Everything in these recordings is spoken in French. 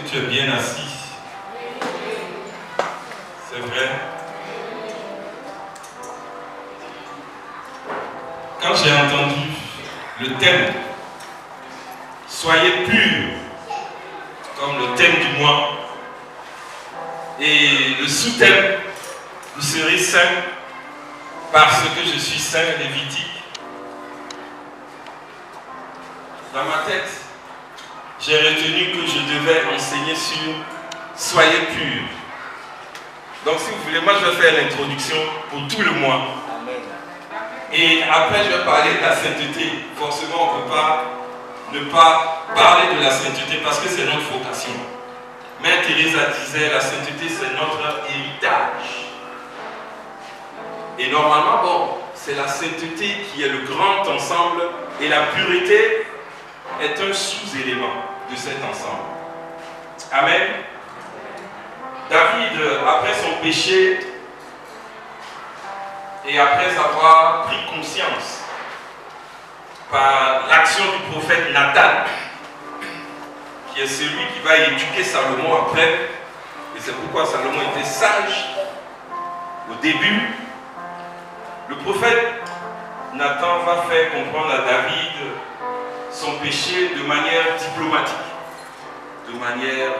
tu es bien assis. C'est vrai. Quand j'ai entendu le thème « Soyez purs » comme le thème du mois et le sous-thème « Vous serez saints parce que je suis saint » Lévitique, dans ma tête, j'ai retenu que je devais enseigner sur « Soyez purs ». Donc si vous voulez, moi je vais faire l'introduction pour tout le mois. Et après je vais parler de la sainteté. Forcément on ne peut pas ne pas parler de la sainteté parce que c'est notre vocation. Mère Teresa disait la sainteté c'est notre héritage. Et normalement, bon, c'est la sainteté qui est le grand ensemble et la pureté est un sous-élément de cet ensemble. Amen. David, après son péché et après avoir pris conscience par l'action du prophète Nathan, qui est celui qui va éduquer Salomon après, et c'est pourquoi Salomon était sage au début, le prophète Nathan va faire comprendre à David son péché de manière diplomatique, de manière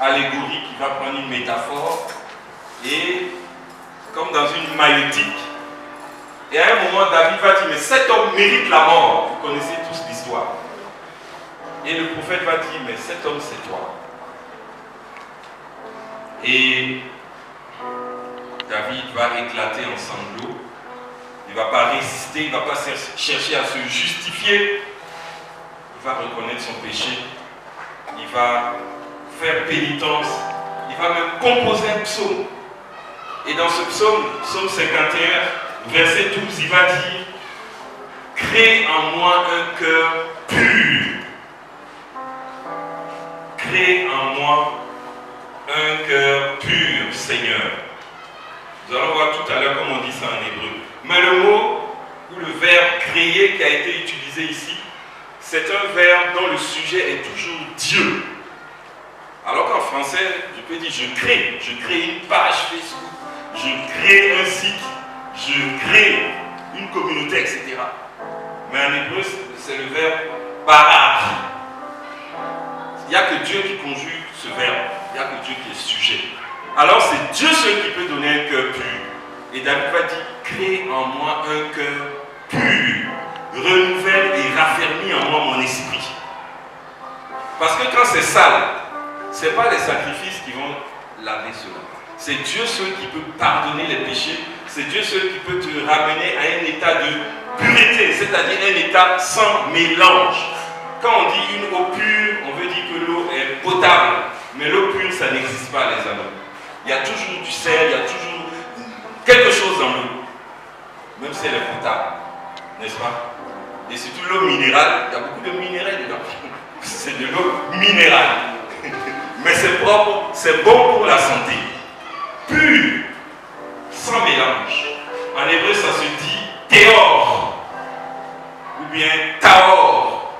allégorique. Il va prendre une métaphore et comme dans une maïeutique, et à un moment David va dire mais cet homme mérite la mort. Vous connaissez tous l'histoire. Et le prophète va dire mais cet homme c'est toi. Et David va éclater en sanglots. Il ne va pas résister, il ne va pas chercher à se justifier. Il va reconnaître son péché. Il va faire pénitence. Il va même composer un psaume. Et dans ce psaume, psaume 51, verset 12, il va dire « Crée en moi un cœur pur. Crée en moi un cœur pur, Seigneur. » Nous allons voir tout à l'heure comment on dit ça en hébreu. Mais le mot ou le verbe créer qui a été utilisé ici, c'est un verbe dont le sujet est toujours Dieu. Alors qu'en français, je peux dire je crée une page Facebook, je crée un site, je crée une communauté, etc. Mais en hébreu, c'est le verbe barar. Il n'y a que Dieu qui conjugue ce verbe, il n'y a que Dieu qui est sujet. Alors c'est Dieu seul qui peut donner un cœur pur. Et David va dire, crée en moi un cœur pur, renouvelle et raffermis en moi mon esprit. Parce que quand c'est sale, ce n'est pas les sacrifices qui vont laver cela. C'est Dieu seul qui peut pardonner les péchés, c'est Dieu seul qui peut te ramener à un état de pureté, c'est-à-dire un état sans mélange. Quand on dit une eau pure, on veut dire que l'eau est potable, mais l'eau pure, ça n'existe pas, les amis. Il y a toujours du sel, il y a toujours quelque chose dans l'eau, même si elle est potable, n'est-ce pas? Et surtout l'eau minérale, il y a beaucoup de minéraux dedans. C'est de l'eau minérale. Mais c'est propre, c'est bon pour la santé. Pur, sans mélange. En hébreu, ça se dit théor, ou bien taor.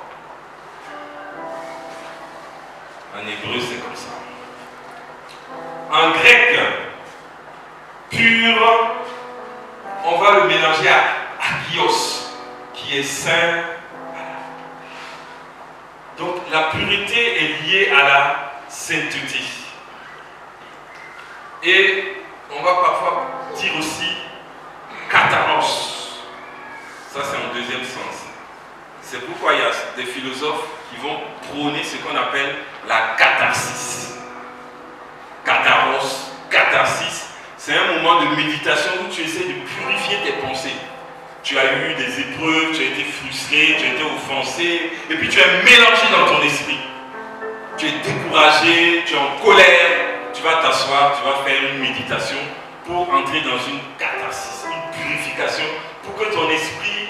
En hébreu, c'est comme ça. En grec, pur, on va le mélanger à agios, qui est saint. Donc la pureté est liée à la sainteté. Et on va parfois dire aussi kataros. Ça c'est en deuxième sens. C'est pourquoi il y a des philosophes qui vont prôner ce qu'on appelle la catharsis. Kataros, catharsis, c'est un moment de méditation où tu essaies de purifier tes pensées. Tu as eu des épreuves, tu as été frustré, tu as été offensé, et puis tu es mélangé dans ton esprit. Tu es découragé, tu es en colère, tu vas t'asseoir, tu vas faire une méditation pour entrer dans une catharsis, une purification, pour que ton esprit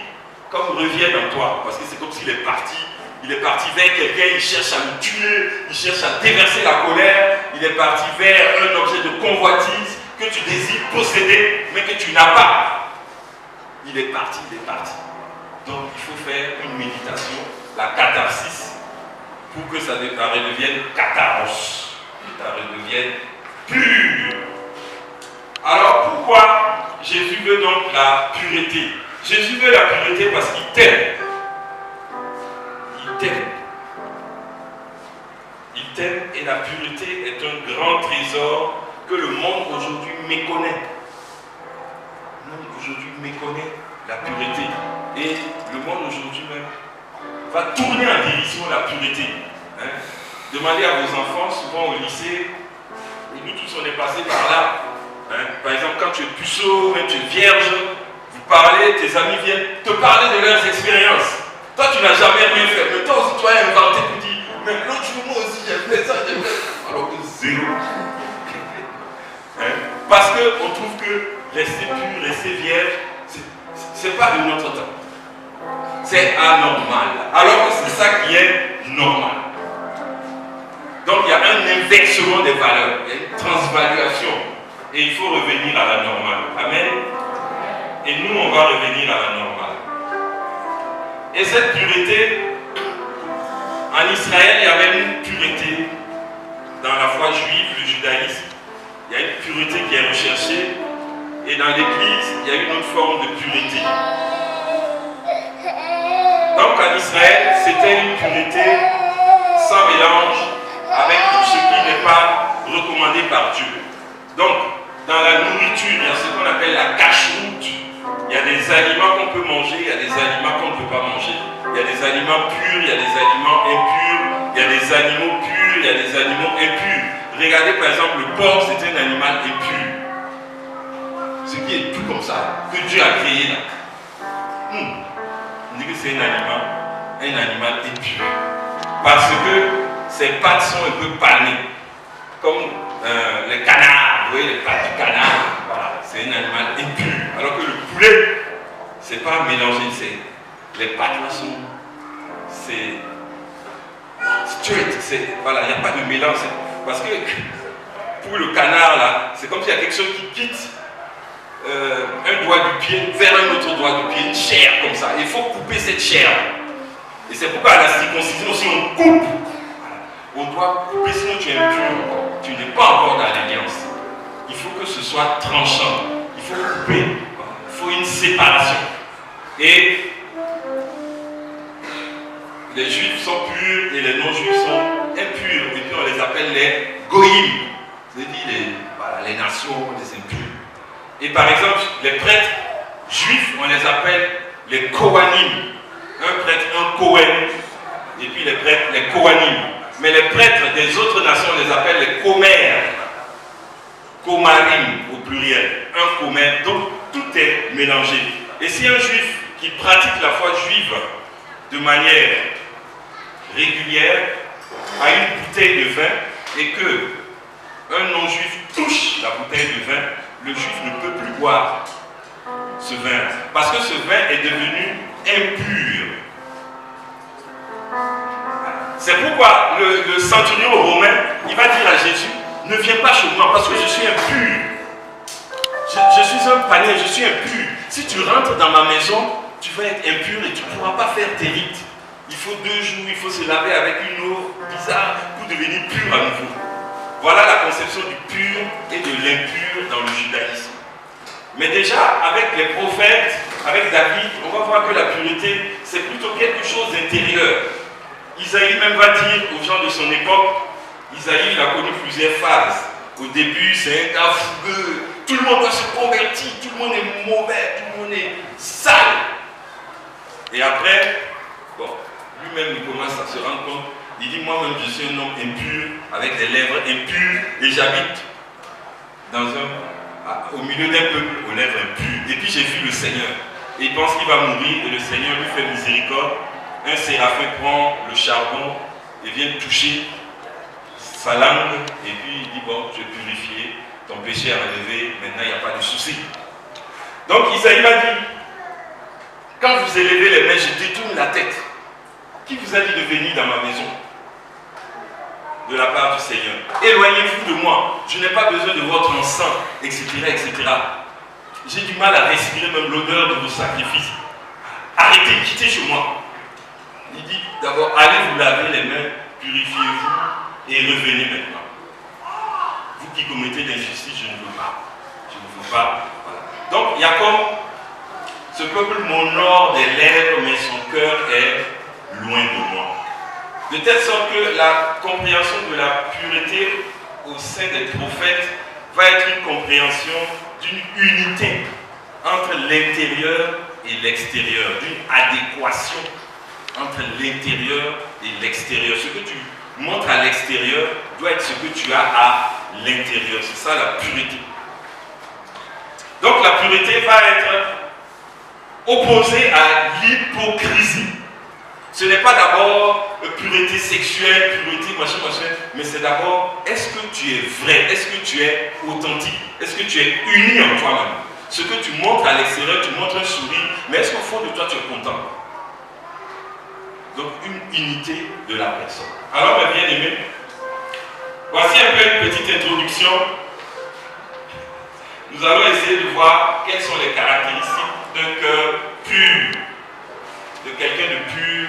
comme revienne en toi, parce que c'est comme s'il est parti. Il est parti vers quelqu'un, il cherche à le tuer, il cherche à déverser la colère, il est parti vers un objet de convoitise que tu désires posséder, mais que tu n'as pas. Il est parti, il est parti. Donc il faut faire une méditation, la catharsis, pour que ça redevienne kataros, que ça redevienne pur. Alors pourquoi Jésus veut donc la pureté? Jésus veut la pureté parce qu'il t'aime. Il t'aime. Il t'aime et la pureté est un grand trésor que le monde aujourd'hui méconnaît. Le monde aujourd'hui méconnaît la pureté. Et le monde aujourd'hui même va tourner en dérision la pureté. Hein? Demandez à vos enfants, souvent au lycée, et nous tous on est passés par là. Hein? Par exemple, quand tu es puceau, même tu es vierge, vous parlez, tes amis viennent te parler de leurs expériences. Toi tu n'as jamais rien fait, mais toi aussi tu as inventé pour dire, mais l'autre jour moi aussi j'ai fait ça, j'ai fait ça. Alors que zéro. Hein? Parce qu'on trouve que rester pur, rester vierge, c'est pas de notre temps. C'est anormal. Alors que c'est ça qui est normal. Donc il y a un inversement des valeurs, il y a une transvaluation. Et il faut revenir à la normale. Amen. Et nous, on va revenir à la normale. Et cette pureté, en Israël, il y avait une pureté dans la foi juive, le judaïsme. Il y a une pureté qui est recherchée. Et dans l'Église, il y a une autre forme de pureté. Donc en Israël, c'était une pureté sans mélange avec tout ce qui n'est pas recommandé par Dieu. Donc, dans la nourriture, il y a ce qu'on appelle la cache-route. Il y a des aliments qu'on peut manger, il y a des aliments qu'on ne peut pas manger. Il y a des aliments purs, il y a des aliments impurs, il y a des animaux purs, il y a des animaux impurs. Regardez par exemple, le porc, c'est un animal impur. Ce qui est tout comme ça, que Dieu a créé là. On dit que c'est un animal impur. Parce que ses pattes sont un peu panées. Comme les canards, vous voyez les pattes du canard, voilà, c'est un animal impur. Alors que le poulet, c'est pas mélangé, les pattes là sont, c'est straight, voilà, il n'y a pas de mélange. Parce que pour le canard là, c'est comme s'il y a quelque chose qui quitte un doigt du pied vers un autre doigt du pied, une chair comme ça. Il faut couper cette chair. Et c'est pourquoi à la circoncision, si on coupe, on doit couper, sinon tu es impur. Tu n'es pas encore dans l'alliance. Il faut que ce soit tranchant. Il faut couper. Il faut une séparation. Et les juifs sont purs et les non-juifs sont impurs. Et puis on les appelle les goïms. C'est-à-dire les nations, les impurs. Et par exemple, les prêtres juifs, on les appelle les kohanim. Un prêtre, un kohen. Et puis les prêtres, les kohanim. Mais les prêtres des autres nations, on les appelle les komères. Komarim au pluriel. Un komère. Donc tout est mélangé. Et si un juif qui pratique la foi juive de manière régulière a une bouteille de vin et que un non-juif touche la bouteille de vin, le juif ne peut plus boire ce vin. Parce que ce vin est devenu impur. C'est pourquoi le centurion romain, il va dire à Jésus, ne viens pas chez moi parce que je suis impur. Je suis un païen, je suis impur. Si tu rentres dans ma maison, tu vas être impur et tu ne pourras pas faire tes rites. Il faut 2 jours, il faut se laver avec une eau bizarre pour devenir pur à nouveau. Voilà la conception du pur et de l'impur dans le judaïsme. Mais déjà, avec les prophètes, avec David, on va voir que la pureté, c'est plutôt quelque chose d'intérieur. Isaïe même va dire aux gens de son époque, Isaïe il a connu plusieurs phases. Au début, c'est un gars fougueux, tout le monde doit se convertir, tout le monde est mauvais, tout le monde est sale. Et après, bon, lui-même il commence à se rendre compte, il dit moi-même je suis un homme impur, avec des lèvres impures, et j'habite au milieu d'un peuple aux lèvres impures. Et puis j'ai vu le Seigneur, et il pense qu'il va mourir, et le Seigneur lui fait miséricorde. Un séraphin prend le charbon et vient toucher sa langue, et puis il dit bon, tu es purifié, ton péché est relevé, maintenant il n'y a pas de souci. Donc Isaïe m'a dit, quand vous élevez les mains, je détourne la tête. Qui vous a dit de venir dans ma maison? De la part du Seigneur. Éloignez-vous de moi, je n'ai pas besoin de votre encens, etc. etc. J'ai du mal à respirer même l'odeur de vos sacrifices. Arrêtez, quittez chez moi. Il dit d'abord, allez vous laver les mains purifiez-vous et revenez maintenant. Vous qui commettez l'injustice, je ne veux pas. Je ne veux pas. Voilà. Donc, il y a comme ce peuple m'honore des lèvres, mais son cœur est loin de moi. De telle sorte que la compréhension de la pureté au sein des prophètes va être une compréhension d'une unité entre l'intérieur et l'extérieur, d'une adéquation entre l'intérieur et l'extérieur. Ce que tu montres à l'extérieur doit être ce que tu as à l'intérieur. C'est ça la pureté. Donc la pureté va être opposée à l'hypocrisie. Ce n'est pas d'abord pureté sexuelle, pureté machin, mais c'est d'abord, est-ce que tu es vrai, est-ce que tu es authentique, est-ce que tu es uni en toi-même. Ce que tu montres à l'extérieur, tu montres un sourire, mais est-ce qu'au fond de toi tu es content? Donc une unité de la personne. Alors mes bien-aimés, voici un peu une petite introduction. Nous allons essayer de voir quelles sont les caractéristiques d'un cœur pur, de quelqu'un de pur.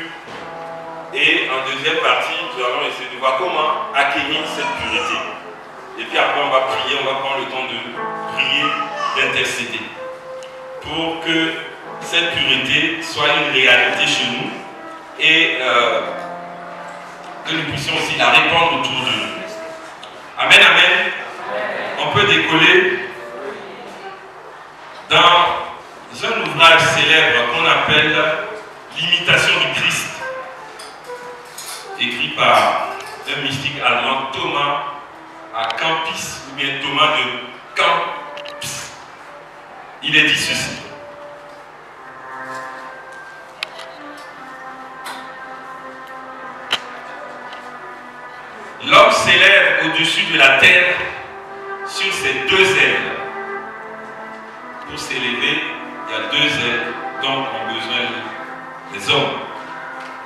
Et en deuxième partie, nous allons essayer de voir comment acquérir cette pureté. Et puis après, on va prier, on va prendre le temps de prier, d'intercéder, pour que cette pureté soit une réalité chez nous et que nous puissions aussi la répandre autour de nous. Amen, amen. On peut décoller dans un ouvrage célèbre qu'on appelle L'imitation du Christ, écrit par un mystique allemand, Thomas à Campis, ou bien Thomas de Campis. Il est dit ceci. L'homme s'élève au-dessus de la terre sur ses deux ailes. Pour s'élever, il y a deux ailes dont ont besoin les hommes.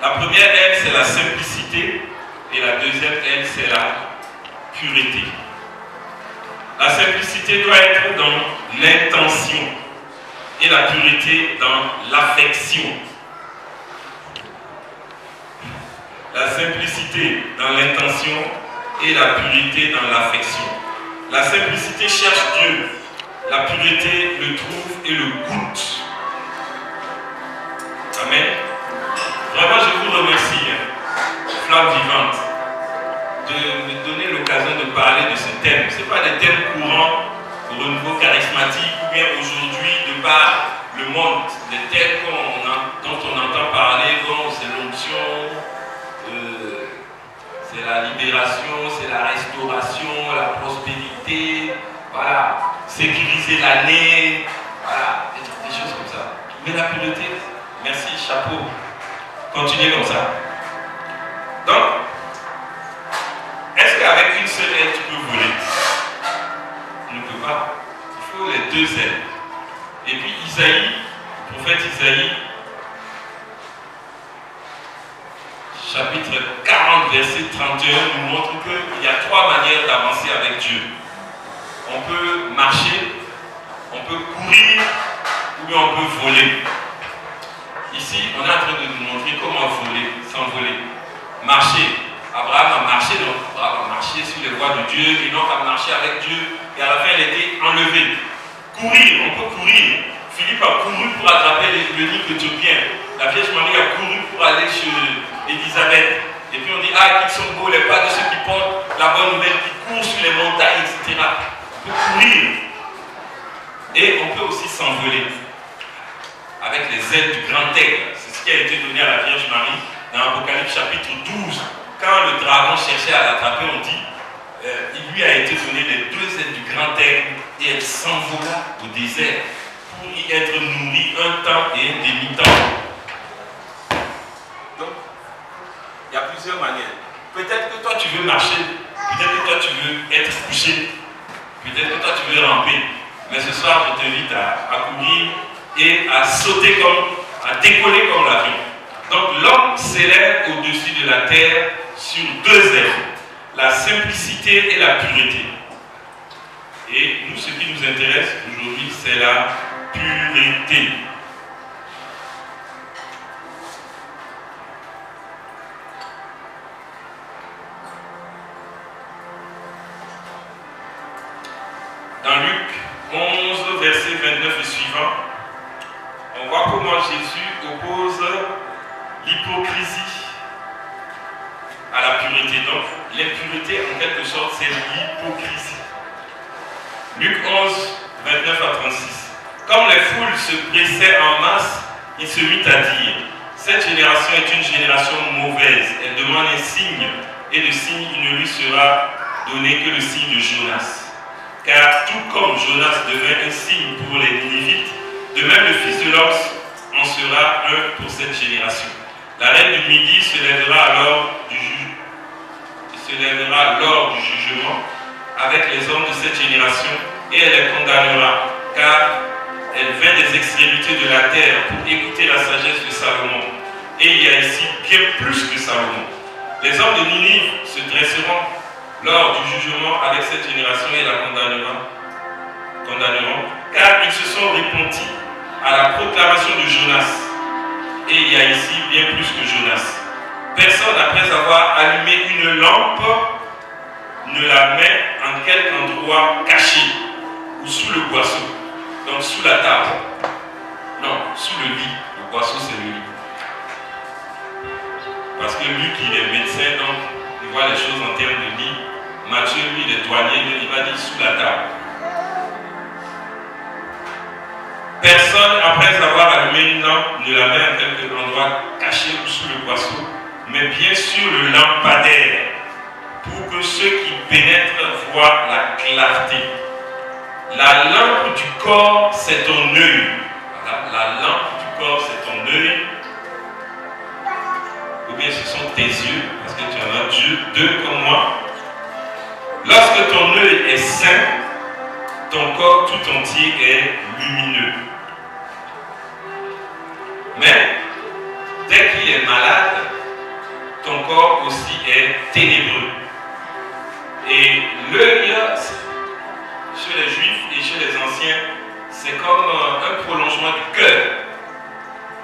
La première aile, c'est la simplicité, et la deuxième aile, c'est la pureté. La simplicité doit être dans l'intention, et la pureté dans l'affection. La simplicité dans l'intention et la pureté dans l'affection. La simplicité cherche Dieu, la pureté le trouve et le goûte. Amen. Vraiment, je vous remercie, Flamme Vivante, de me donner l'occasion de parler de ce thème. Ce n'est pas des thèmes courants au renouveau charismatique ou bien aujourd'hui, de par le monde, des thèmes dont on entend parler, comme c'est l'onction, c'est la libération, c'est la restauration, la prospérité, voilà, sécuriser l'année, voilà, des choses comme ça. Mais la pureté, merci, chapeau. Continuez comme ça. Donc, est-ce qu'avec une seule aile, tu peux voler? Tu ne peux pas. Il faut les deux ailes. Et puis Isaïe, le prophète Isaïe, chapitre 40, verset 31, nous montre qu'il y a trois manières d'avancer avec Dieu. On peut marcher, on peut courir, ou bien on peut voler. Ici, on est en train de nous montrer comment voler, s'envoler. Marcher. Abraham a marché, donc Abraham a marché sur les voies de Dieu, et donc a marché avec Dieu, et à la fin, il a été enlevé. Courir, on peut courir. Philippe a couru pour attraper le livre éthiopien. La Vierge Marie a couru pour aller chez Élisabeth. Et puis on dit, ah, qu'ils sont beaux les pas de ceux qui portent la bonne nouvelle, qui courent sur les montagnes, etc. On peut courir. Et on peut aussi s'envoler avec les ailes du grand aigle. C'est ce qui a été donné à la Vierge Marie dans Apocalypse chapitre 12. Quand le dragon cherchait à l'attraper, on dit, il lui a été donné les deux ailes du grand aigle et elle s'envola au désert pour y être nourrie un temps et un demi-temps. Donc, il y a plusieurs manières. Peut-être que toi tu veux marcher, peut-être que toi tu veux être couché, peut-être que toi tu veux ramper. Mais ce soir, je t'invite à courir et à sauter à décoller comme l'avion. Donc l'homme s'élève au-dessus de la terre sur deux ailes, la simplicité et la pureté. Et nous, ce qui nous intéresse aujourd'hui, c'est la pureté. Dans Luc 11, verset 29 et suivant, on voit comment Jésus oppose l'hypocrisie à la pureté. Donc, l'impureté, en quelque sorte, c'est l'hypocrisie. Luc 11, 29 à 36. Comme les foules se pressaient en masse, il se mit à dire: cette génération est une génération mauvaise. Elle demande un signe, et de signe il ne lui sera donné que le signe de Jonas. Car tout comme Jonas devint un signe pour les Ninivites, de même le Fils de l'homme en sera un pour cette génération. La reine du Midi se lèvera lors du jugement avec les hommes de cette génération et elle les condamnera, car elle vint des extrémités de la terre pour écouter la sagesse de Salomon. Et il y a ici bien plus que Salomon. Les hommes de Ninive se dresseront lors du jugement avec cette génération et la condamneront, car ils se sont repentis à la proclamation de Jonas. Et il y a ici bien plus que Jonas. Personne, après avoir allumé une lampe, ne la met en quelque endroit caché ou sous le boisseau. Donc sous la table. Non, sous le lit. Le boisseau, c'est le lit. Parce que Luc, il est médecin, donc il voit les choses en termes de lit. Matthieu, lui, il est douanier, il va dire sous la table. Personne, après avoir allumé une lampe, ne la met en quelque endroit caché ou sous le boisseau, mais bien sur le lampadaire, pour que ceux qui pénètrent voient la clarté. La lampe du corps, c'est ton œil. Voilà. La lampe du corps, c'est ton œil. Ou bien ce sont tes yeux, parce que tu en as deux comme moi. Lorsque ton œil est sain, ton corps tout entier est lumineux. Mais, dès qu'il est malade, ton corps aussi est ténébreux. Et l'œil, chez les juifs et chez les anciens, c'est comme un prolongement du cœur.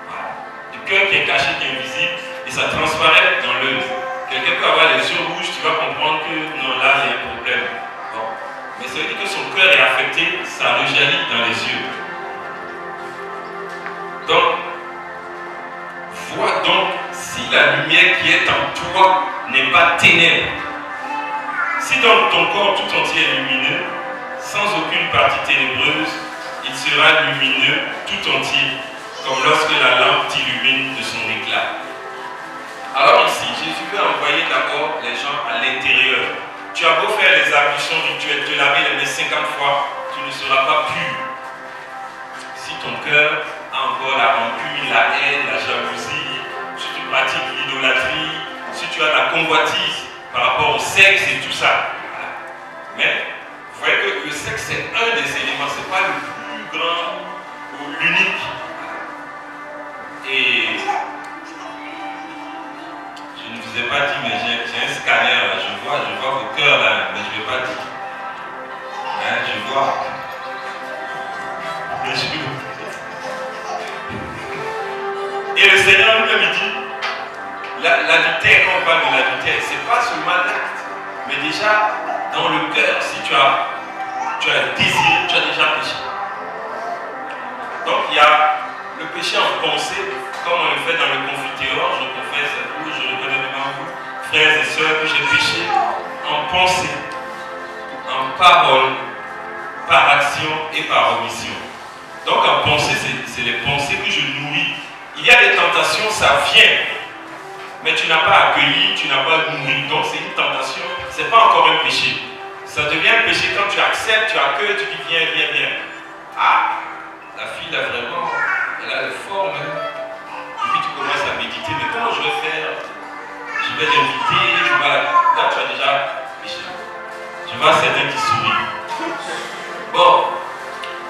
Voilà. Du cœur qui est caché, qui est invisible, et ça transparaît dans l'œil. Quelqu'un peut avoir les yeux rouges, tu vas comprendre que non, là, il y a un problème. Bon. Mais ça veut dire que son cœur est affecté, ça rejaillit dans les yeux. Donc, vois donc si la lumière qui est en toi n'est pas ténèbre. Si donc ton corps tout entier est lumineux, sans aucune partie ténébreuse, il sera lumineux tout entier, comme lorsque la lampe t'illumine de son éclat. Alors ici, Jésus veut envoyer d'abord les gens à l'intérieur. Tu as beau faire les ablutions rituelles, te laver les mains 50 fois, tu ne seras pas pur. Si ton cœur a encore la rancune, la haine, la jalousie, si tu pratiques l'idolâtrie, si tu as la convoitise par rapport au sexe et tout ça. Voilà. Mais vous voyez que le sexe c'est un des éléments, ce n'est pas le plus grand ou l'unique. Et je ne vous ai pas dit, mais j'ai un scanner là, je vois vos cœurs là, mais je ne vais pas dire. Hein, je vois. Mais je vois. Et le Seigneur lui-même dit, l'adultère, quand on parle de l'adultère, ce n'est pas seulement l'acte, mais déjà dans le cœur, si tu as désiré, tu as déjà péché. Donc il y a le péché en pensée, comme on le fait dans le confiteor, je confesse à vous, je reconnais devant vous, frères et sœurs, que j'ai péché en pensée, en parole, par action et par omission. Donc en pensée, c'est les pensées que je nourris. Il y a des tentations, ça vient, mais tu n'as pas accueilli, tu n'as pas nourri. Donc c'est une tentation, ce n'est pas encore un péché. Ça devient un péché quand tu acceptes, tu accueilles, tu dis viens, viens, viens. Ah, la fille là vraiment, elle a les formes. Et puis tu commences à méditer, mais comment je vais faire? Je vais l'inviter, je vais la... Là tu as déjà péché. Je vois certains qui sourient. Bon,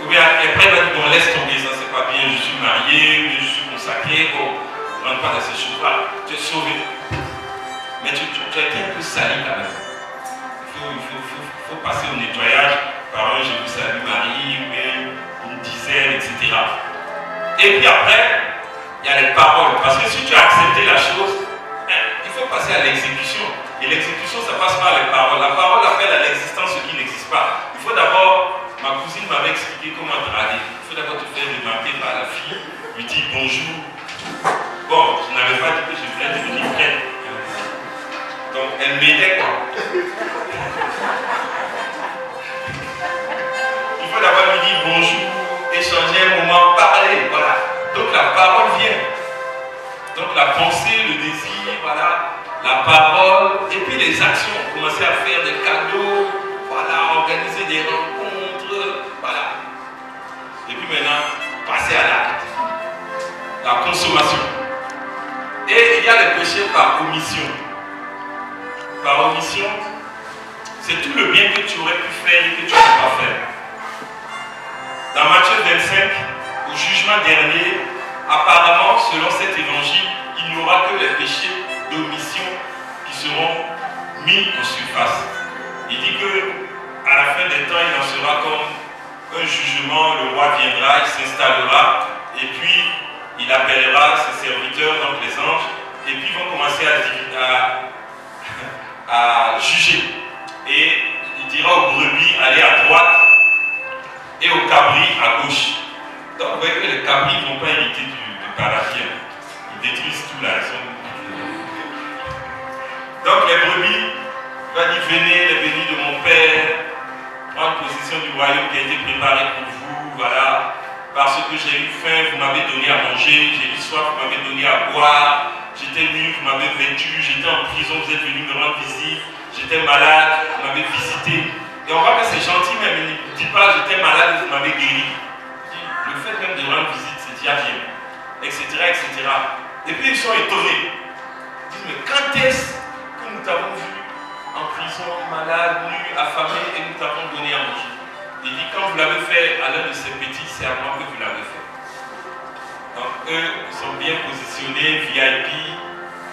ou bien après il va dire bon laisse tomber, ça c'est pas bien, je suis marié, ou je suis consacré, bon, ne rentre pas dans ces choses-là, tu es sauvé. Mais tu as été un peu sali quand même. Il faut passer au nettoyage par un je vous salue Marie, ou bien une dizaine, etc. Et puis après, il y a les paroles. Parce que si tu as accepté la chose, il faut passer à l'exécution. Et l'exécution, ça passe par les paroles. La parole appelle à l'existence ce qui n'existe pas. Il faut d'abord, ma n'avais pas dit que je voulais devenir frère. Donc elle m'aidait quoi. Il faut d'abord lui dire bonjour, échanger un moment, parler, voilà. Donc la parole vient. Donc la pensée, le désir, voilà, la parole, et puis les actions. Commencer à faire des cadeaux, voilà, organiser des rencontres, voilà. Et puis maintenant, passer à l'acte. La consommation. Et il y a les péchés par omission. Par omission, c'est tout le bien que tu aurais pu faire et que tu n'as pas fait. Dans Matthieu 25, au jugement dernier, apparemment, selon cet évangile, il n'y aura que les péchés d'omission qui seront mis en surface. Il dit que à la fin des temps, il en sera comme un jugement, le roi viendra, il s'installera, et puis il appellera ses serviteurs, donc les anges, et puis ils vont commencer à juger. Et il dira aux brebis, allez à droite, et aux cabris à gauche. Donc vous voyez que les cabris ne vont pas hériter du paradis. Ils détruisent tout là. Donc les brebis, il va dire, venez les bénis de mon Père, prendre possession du royaume qui a été préparé pour vous, voilà. Parce que j'ai eu faim, vous m'avez donné à manger, j'ai eu soif, vous m'avez donné à boire, j'étais nu, vous m'avez vêtu, j'étais en prison, vous êtes venu me rendre visite, j'étais malade, vous m'avez visité. Et on voit que c'est gentil, mais il ne dit pas j'étais malade et vous m'avez guéri. Le fait même de rendre visite, c'est déjà bien, etc., etc. Et puis ils sont étonnés. Ils disent, mais quand est-ce que nous t'avons vu en prison, malade, nu, affamé, et nous t'avons donné à manger? Il dit, quand vous l'avez fait à l'un de ces petits, c'est à moi que vous l'avez fait. Donc eux, ils sont bien positionnés, VIP,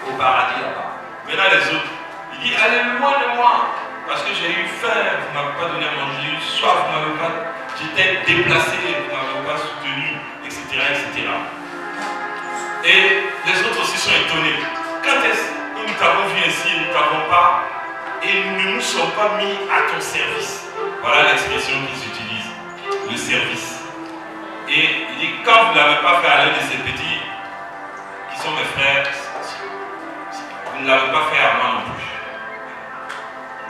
au paradis là-bas. Maintenant les autres, il dit, allez loin de moi, parce que j'ai eu faim, vous ne m'avez pas donné à manger, j'ai eu soif, vous m'avez pas, j'étais déplacé, vous ne m'avez pas soutenu, etc., etc. Et les autres aussi sont étonnés. Quand est-ce que nous t'avons vu ici et nous ne t'avons pas, et nous ne nous sommes pas mis à ton service? Voilà l'expression qu'ils utilisent, le service. Et il dit, quand vous ne l'avez pas fait à l'un de ces petits, qui sont mes frères, vous ne l'avez pas fait à moi non plus.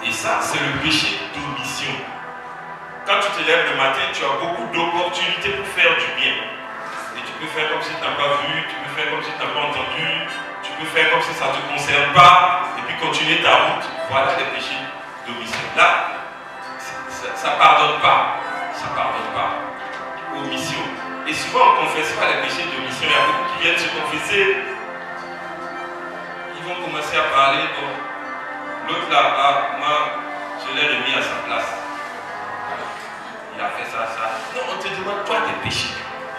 Et ça, c'est le péché d'omission. Quand tu te lèves le matin, tu as beaucoup d'opportunités pour faire du bien. Et tu peux faire comme si tu n'as pas vu, tu peux faire comme si tu n'as pas entendu, tu peux faire comme si ça ne te concerne pas, et puis continuer ta route. Voilà les péchés d'omission. Là, ça ne pardonne pas. Ça ne pardonne pas. Omission. Et souvent, on ne confesse pas les péchés d'omission. Il y a beaucoup qui viennent se confesser. Ils vont commencer à parler. Bon, l'autre là, moi, je l'ai remis à sa place. Il a fait ça, ça. Non, on te demande, toi, tes péchés.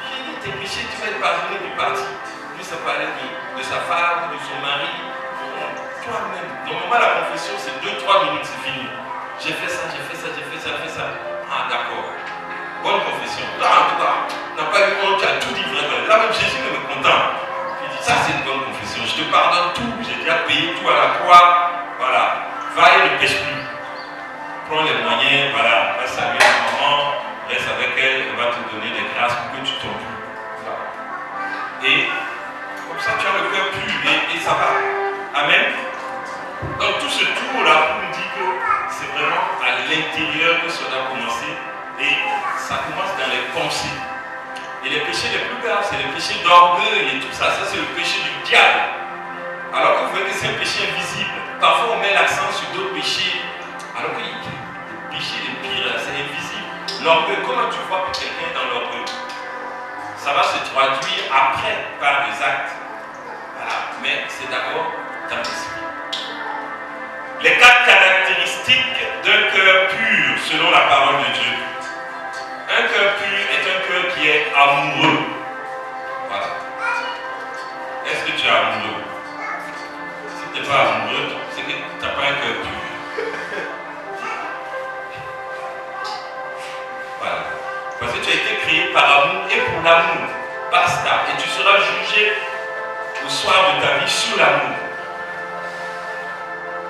J'ai dit, tes péchés, tu vas être pardonné du parti. Lui, ça parlait de sa femme, de son mari. Toi-même. Normalement, la confession, c'est 2-3 minutes, c'est fini. J'ai fait ça, j'ai fait ça, j'ai fait ça, j'ai fait ça. Ah, d'accord. Bonne confession. Là, en tout cas, on n'a pas eu honte, tu as tout dit vraiment. Là, même Jésus me content. Il dit, ça, c'est une bonne confession. Je te pardonne tout. J'ai déjà payé tout à la croix. Voilà. Va et ne pêche plus. Prends les moyens, voilà. Va saluer la maman. Reste avec elle. Elle va te donner des grâces pour que tu tombes plus. Voilà. Et comme ça, tu as le cœur pur et ça va. Amen. Donc, tout ce tour-là, pour nous dire que c'est vraiment à l'intérieur que ça doit commencer. Et ça commence dans les pensées. Et les péchés les plus graves, c'est les péchés d'orgueil et tout ça. Ça, c'est le péché du diable. Alors que vous voyez que c'est un péché invisible. Parfois, on met l'accent sur d'autres péchés. Alors que le péché le pire, c'est invisible. L'orgueil, comment tu vois quelqu'un dans l'orgueil? Ça va se traduire après par des actes. Voilà. Mais c'est d'abord dans l'esprit. Les 4 caractéristiques d'un cœur pur selon la parole de Dieu. Un cœur pur est un cœur qui est amoureux. Voilà. Est-ce que tu es amoureux? Si tu n'es pas amoureux, c'est que tu n'as pas un cœur pur. Voilà. Parce que tu as été créé par amour et pour l'amour. Basta. Et tu seras jugé au soir de ta vie sur l'amour.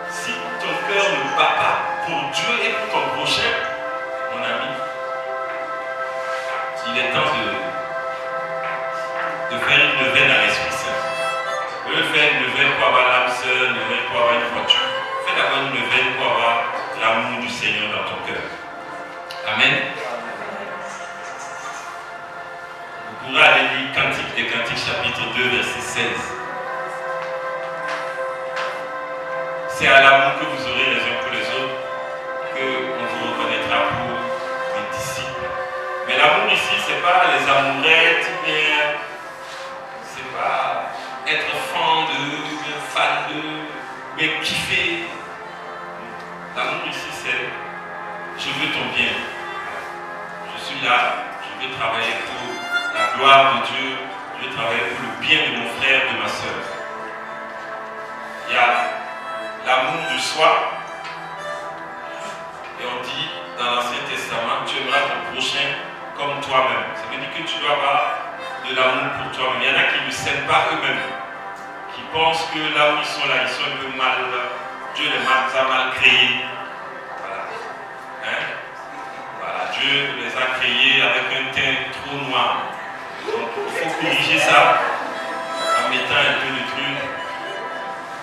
Si ton cœur ne bat pas pour Dieu et pour ton prochain, mon ami, il est temps de faire une neuvaine à l'Esprit Saint. De le faire une neuvaine pour avoir l'âme sœur, une neuvaine pour avoir une voiture. Fais d'abord une neuvaine pour avoir l'amour du Seigneur dans ton cœur. Amen. Vous pourrez aller lire Cantique des Cantiques chapitre 2 verset 16. C'est à l'amour que vous aurez les uns pour les autres qu'on vous reconnaîtra pour les disciples. Mais l'amour ici, ce n'est pas les amourettes, c'est pas être fan d'eux, fan d'eux, mais kiffer. L'amour ici, c'est je veux ton bien. Je suis là, je veux travailler pour la gloire de Dieu, je veux travailler pour le bien de mon frère, de ma soeur. Il y a l'amour de soi, et on dit dans l'Ancien Testament, tu aimeras ton prochain comme toi-même. Ça veut dire que tu dois avoir de l'amour pour toi-même. Il y en a qui ne s'aiment pas eux-mêmes, qui pensent que là où ils sont un peu mal, Dieu les a mal créés. Voilà. Hein? Voilà. Dieu les a créés avec un teint trop noir. Donc il faut corriger ça en mettant un peu de truc.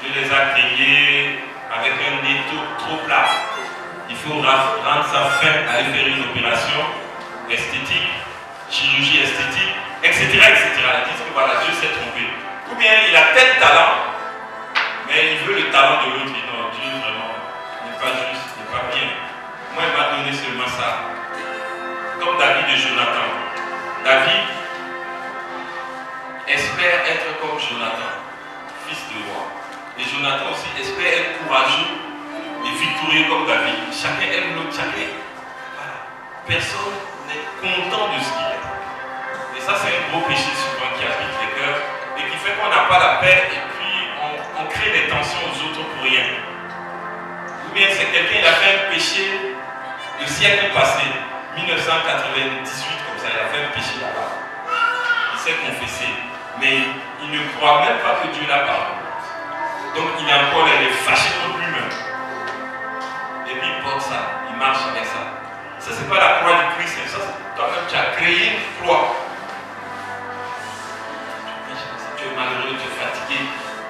Dieu les a créés avec un nez trop plat. Il faut rendre ça fin, aller faire une opération esthétique, chirurgie esthétique, etc. Ils disent que voilà, Dieu s'est trompé. Ou bien il a tel talent, mais il veut le talent de l'autre. Non, Dieu vraiment n'est pas juste, n'est pas bien. Moi, il m'a donné seulement ça. Comme David et Jonathan. David espère être comme Jonathan, fils de roi. Et Jonathan aussi espère être courageux et victorieux comme David. Chacun aime l'autre, chacun. Voilà. Personne n'est content de ce qu'il est. Et ça, c'est un gros péché souvent qui habite les cœurs et qui fait qu'on n'a pas la paix et puis on crée des tensions aux autres pour rien. Ou bien c'est quelqu'un qui a fait un péché le siècle passé, 1998, comme ça, il a fait un péché là-bas. Il s'est confessé, mais il ne croit même pas que Dieu l'a pardonné. Donc il est encore là, il est fâché contre lui-même. Et puis il porte ça, il marche avec ça. Ça, c'est pas la croix du Christ, ça, toi-même, tu as créé une croix. Tu es malheureux, tu es fatigué,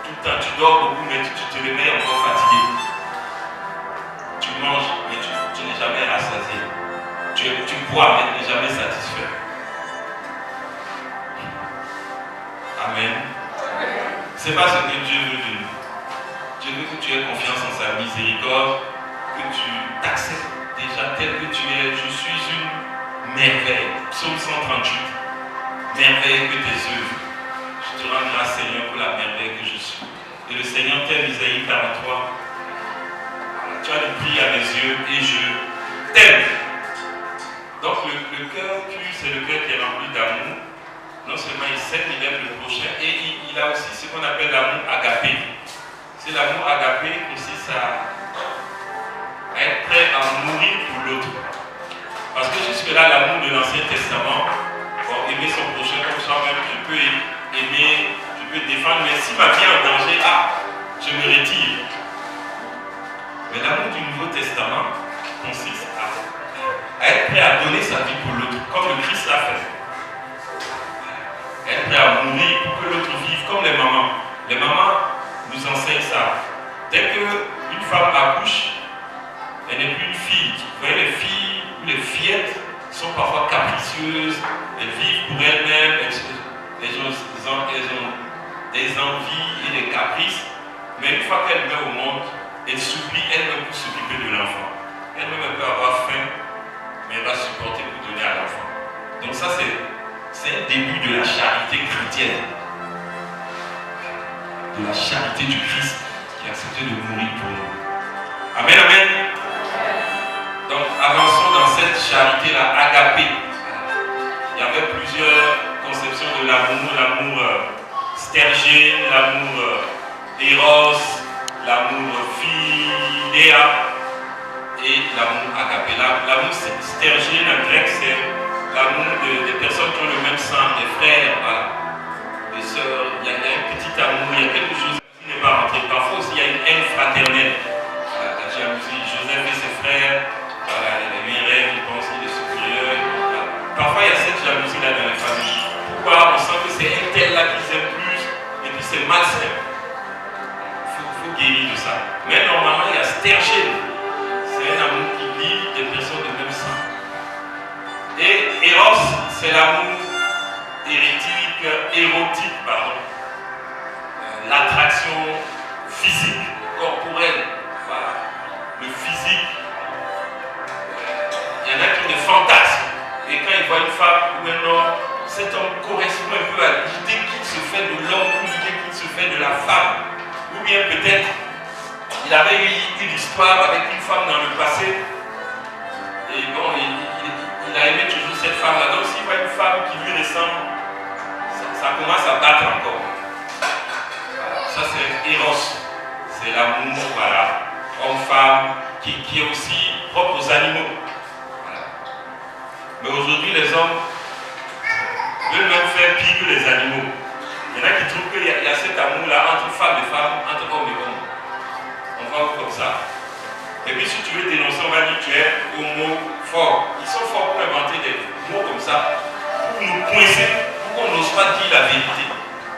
tout le temps, tu dors beaucoup, mais tu te réveilles encore fatigué. Tu manges, mais tu n'es jamais rassasié. Tu bois, mais tu n'es jamais satisfait. Amen. C'est pas ce que Dieu veut de nous. Dieu veut que tu aies confiance en sa miséricorde, que tu t'acceptes déjà tel que tu es. Je suis une merveille. Psaume 138. Merveille que tes œuvres. Je te rends grâce, Seigneur, pour la merveille que je suis. Et le Seigneur t'aime, Isaïe 43. Tu as le prix à mes yeux et je t'aime. Donc le cœur pur, c'est le cœur qui est rempli d'amour. Non seulement il s'aime, il aime le prochain, et il a aussi ce qu'on appelle l'amour agapé. C'est l'amour agapé qui consiste à être prêt à mourir pour l'autre. Parce que jusque-là, l'amour de l'Ancien Testament, pour aimer son prochain comme soi-même, je peux aimer, je peux défendre, mais si ma vie est en danger, je me retire. Mais l'amour du Nouveau Testament consiste à être prêt à donner sa vie pour l'autre, comme le Christ l'a fait. Être prêt à mourir pour que l'autre vive, comme les mamans. Les mamans nous enseignent ça. Dès qu'une femme accouche, elle n'est plus une fille. Vous voyez, les filles ou les fillettes sont parfois capricieuses, elles vivent pour elles-mêmes, elles ont des envies et des caprices, mais une fois qu'elle met au monde, elle s'oublie elle-même pour s'occuper de l'enfant. Elle-même peut avoir faim, mais elle va supporter pour donner à l'enfant. Donc ça, c'est un début de la charité chrétienne. De la charité du Christ qui a accepté de mourir pour nous. Amen, amen. Donc avançons dans cette charité-là, agapée. Il y avait plusieurs conceptions de l'amour, l'amour stergé, l'amour éros, l'amour philéa et l'amour agapé. L'amour stergé, en grec, c'est l'amour des personnes qui ont le même sang, des frères, voilà, des sœurs. Il y a un petit amour, il y a quelque chose qui n'est pas rentré. Parfois aussi, il y a une haine fraternelle. La jalousie, Joseph et ses frères, voilà, il a eu un rêve, il pense qu'il est supérieur. Voilà. Parfois, il y a cette jalousie-là dans les familles. Pourquoi? On sent que c'est un tel là qui s'aime plus, et puis c'est malsain. ça. Mais normalement, il y a stergène. C'est un amour qui lie des personnes de même sang. Et Eros, c'est l'amour érotique, pardon. L'attraction physique, corporelle. Voilà. Le physique. Il y en a qui ont des fantasmes. Et quand ils voient une femme ou un homme, cet homme correspond un peu à l'idée qu'il se fait de l'homme ou l'idée qu'il se fait de la femme. Ou bien peut-être il avait eu une histoire avec une femme dans le passé. Et bon, il a aimé toujours cette femme-là. Donc s'il voit une femme qui lui ressemble, ça commence à battre encore. Voilà. Ça c'est Eros. C'est l'amour, voilà, homme-femme, qui est aussi propre aux animaux. Voilà. Mais aujourd'hui, les hommes veulent même faire pire que les animaux. Il y en a qui trouvent qu'il y a cet amour-là entre femmes et femmes, entre hommes et hommes. On va comme ça. Et puis si tu veux dénoncer, on va dire que tu es homophobe. Ils sont forts pour inventer des mots comme ça, pour nous coincer, pour qu'on n'ose pas dire la vérité.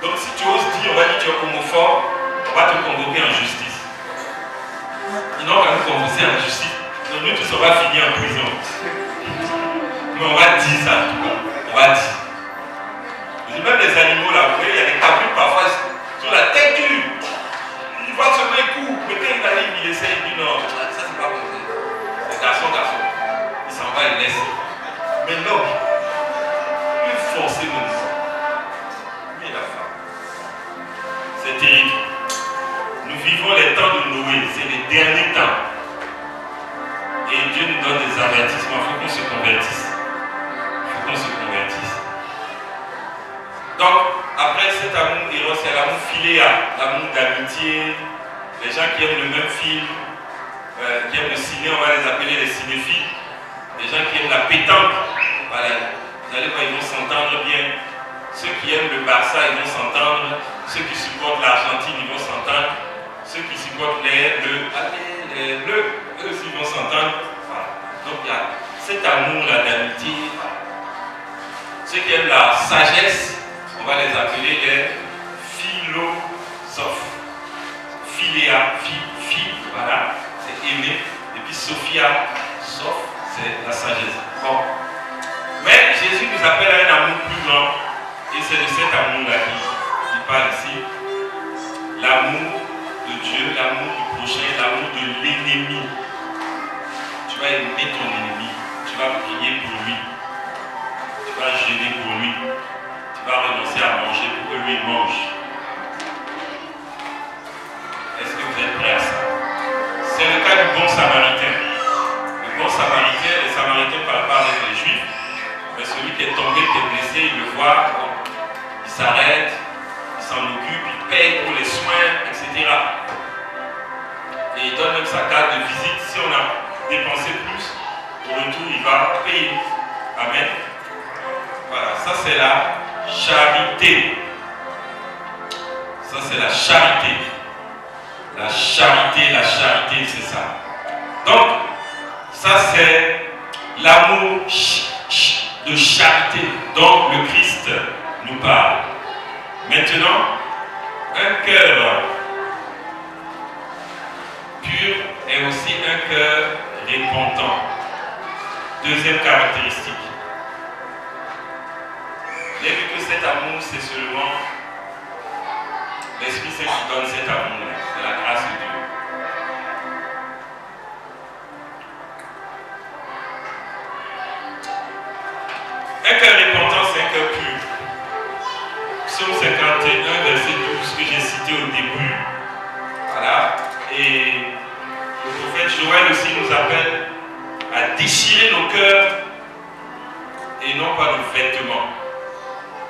Donc si tu oses dire, on va dire que tu es homophobe, on va te convoquer en justice. Ils n'ont pas nous convoquer en justice. Donc nous tous on va finir en prison. Mais on va dire ça en tout cas. On va dire. Même les animaux là, vous voyez, il y a des caprins parfois sur la tête dure. Il va se mettre coup, mais quand il arrive, il essaie, il dit non, ça c'est pas bon. C'est garçon. Il s'en va, il laisse. Mais l'homme, il est forcé de nous. Lui et la femme. C'est terrible. Nous vivons les temps de Noé, c'est les derniers temps. Et Dieu nous donne des avertissements, il faut qu'on se convertisse. Donc, après cet amour Eros, il y a l'amour philéa, l'amour d'amitié. Les gens qui aiment le même film, qui aiment le ciné, on va les appeler les cinéphiles. Les gens qui aiment la pétanque, voilà. Vous allez voir, ils vont s'entendre bien. Ceux qui aiment le Barça, ils vont s'entendre. Ceux qui supportent l'Argentine, ils vont s'entendre. Ceux qui supportent les bleus, eux aussi vont s'entendre. Voilà. Donc, il y a cet amour-là d'amitié. Voilà. Ceux qui aiment la sagesse, on va les appeler les philosophes. Philéa, voilà, c'est aimer. Et puis Sophia, soph, c'est la sagesse. Bon. Mais Jésus nous appelle à un amour plus grand. Et c'est de cet amour-là qu'il parle ici. L'amour de Dieu, l'amour du prochain, l'amour de l'ennemi. Tu vas aimer ton ennemi. Tu vas prier pour lui. Tu vas jeûner pour lui. Tu vas renoncer à manger pour que lui mange. Est-ce que vous êtes prêts à ça? C'est le cas du bon samaritain. Le bon samaritain, les samaritains ne parlent pas avec les juifs, mais celui qui est tombé, qui est blessé, il le voit, il s'arrête, il s'en occupe, il paye pour les soins, etc. Et il donne même sa carte de visite. Si on a dépensé plus, au retour, il va payer. Amen. Voilà, ça c'est la charité. Ça c'est la charité. La charité, c'est ça. Donc, ça c'est l'amour de charité dont le Christ nous parle. Maintenant, un cœur pur est aussi un cœur repentant. Deuxième caractéristique. J'ai vu que cet amour, c'est seulement l'Esprit Saint qui donne cet amour-là. C'est la grâce de Dieu. Un cœur repentant, c'est un cœur pur. Psaume 51, verset 12, que j'ai cité au début. Voilà. Et le prophète Joël aussi nous appelle à déchirer nos cœurs et non pas nos vêtements.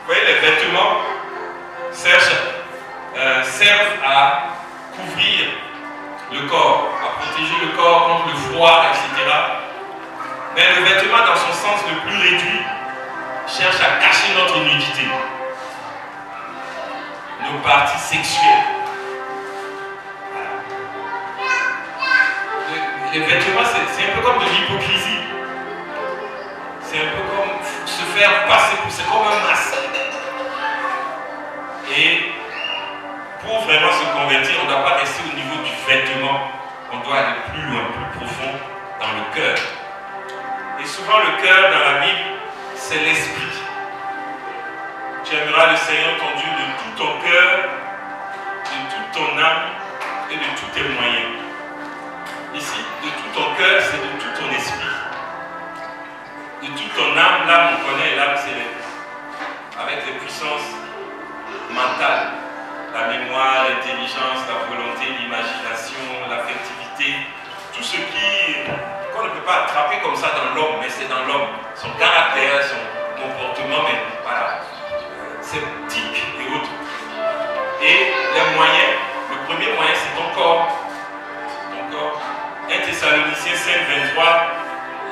Vous voyez, les vêtements servent à couvrir le corps, à protéger le corps contre le froid, etc. Mais le vêtement, dans son sens le plus réduit, cherche à cacher notre nudité, nos parties sexuelles. Les vêtements, c'est un peu comme de l'hypocrisie. C'est un peu comme se faire passer pour, c'est comme un masque. Et pour vraiment se convertir, on ne doit pas rester au niveau du vêtement. on doit aller plus loin, plus profond dans le cœur. Et souvent le cœur dans la Bible, c'est l'esprit. Tu aimeras le Seigneur ton Dieu de tout ton cœur, de toute ton âme et de tous tes moyens. Ici, de tout ton cœur, c'est de tout ton esprit. De toute ton âme, l'âme on connaît, l'âme c'est avec les puissances mentales, la mémoire, l'intelligence, la volonté, l'imagination, l'affectivité, tout ce qu'on ne peut pas attraper comme ça dans l'homme, mais c'est dans l'homme, son caractère, son comportement, mais voilà, ses tics et autres. Et les moyens, le premier moyen c'est ton corps. Ton corps. 1 Thessaloniciens 5, 23,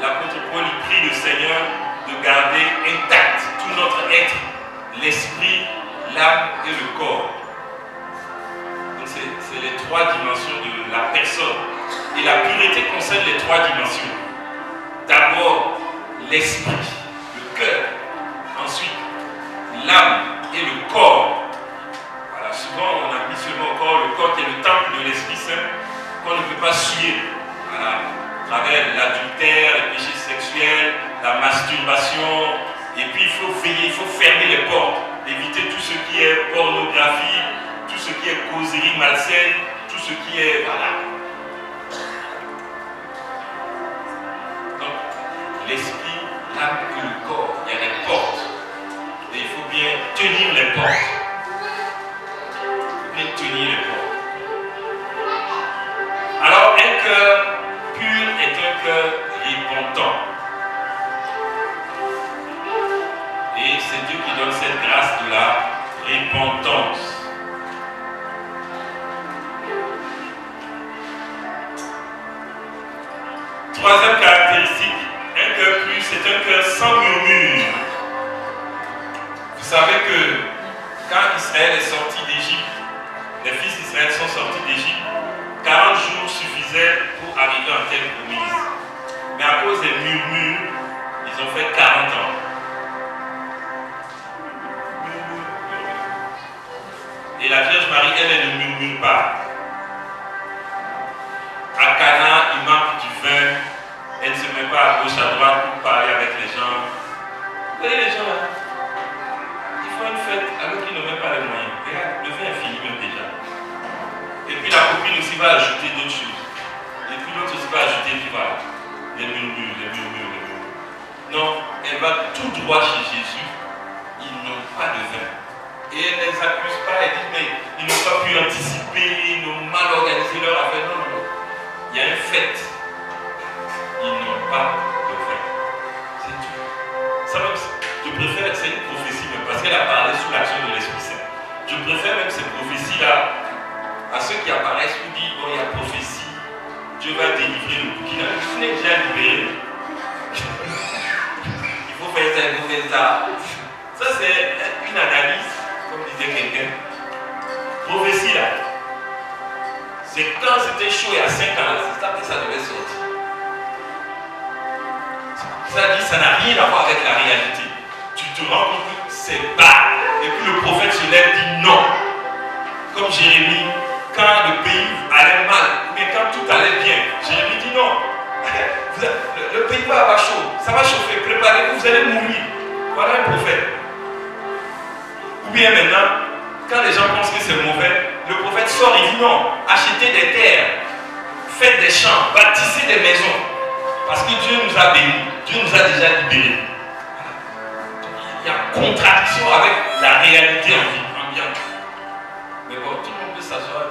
l'apôtre Paul il prie le Seigneur de garder intact tout notre être, l'esprit, l'âme et le corps. Donc c'est les trois dimensions de la personne. Et la pureté concerne les trois dimensions. D'abord l'esprit, le cœur, ensuite l'âme et le corps. Voilà, souvent on a mis seulement le corps qui est le temple de l'Esprit Saint, qu'on ne peut pas souiller. Voilà, à travers l'adultère, les péchés sexuels, la masturbation, et puis il faut veiller, il faut fermer les portes, éviter tout ce qui est pornographie, tout ce qui est causerie malsaine, tout ce qui est, voilà. Donc, l'esprit, l'âme et le corps, il y a des portes, et il faut bien tenir les portes. Il faut bien tenir les portes. Alors, un cœur pur est un cœur repentant. Et c'est Dieu qui donne cette grâce de la repentance. Troisième caractéristique, un cœur pur, c'est un cœur sans murmure. Vous savez que quand Israël est sorti d'Égypte, les fils d'Israël sont sortis d'Égypte, 40 jours suffisaient pour arriver en terre promise. Mais à cause des murmures, ils ont fait 40 ans. Et la Vierge Marie, elle ne murmure pas. À Cana, il manque du vin. Elle ne se met pas à gauche, à droite pour parler avec les gens. Vous voyez les gens là? Ils font une fête alors qu'ils n'ont même pas les moyens. Regarde, le vin est fini même déjà. Et puis la copine aussi va ajouter d'autres choses. Et puis l'autre aussi va ajouter, puis voilà. Les murmures, les murmures, les murmures. Non, elle va tout droit chez Jésus. Ils n'ont pas de vin. Et elle ne les accuse pas, elle dit, mais ils n'ont pas pu anticiper, ils n'ont mal organisé leur affaire. Non, non, non. Il y a une fête. Ils n'ont pas de vin. C'est tout. Ça même, je préfère, c'est une prophétie même, parce qu'elle a parlé sous l'action de l'Esprit Saint. Je préfère même ces prophéties-là à ceux qui apparaissent pour dire, bon, il y a prophétie, Dieu va délivrer le bouquin. Vous n'êtes déjà libéré. Il faut faire ça, il faut faire ça. Ça, c'est une analyse, comme disait quelqu'un. Prophétie, là. C'est quand c'était chaud il y a 5 ans, c'est ça que ça devait sortir. Ça dit, ça n'a rien à voir avec la réalité. Tu te rends compte que c'est bas. Et puis le prophète se lève et dit non. Comme Jérémie, quand le pays allait mal, mais quand tout allait bien, Jérémie dit non. Le pays va avoir chaud, ça va chauffer, préparez-vous, vous allez mourir. Voilà un prophète. Ou bien maintenant, quand les gens pensent que c'est mauvais, le prophète sort et dit non, achetez des terres, faites des champs, bâtissez des maisons. Parce que Dieu nous a bénis, Dieu nous a déjà libérés. Il y a contradiction avec la réalité ambiante. Mais bon, tout le monde peut s'asseoir.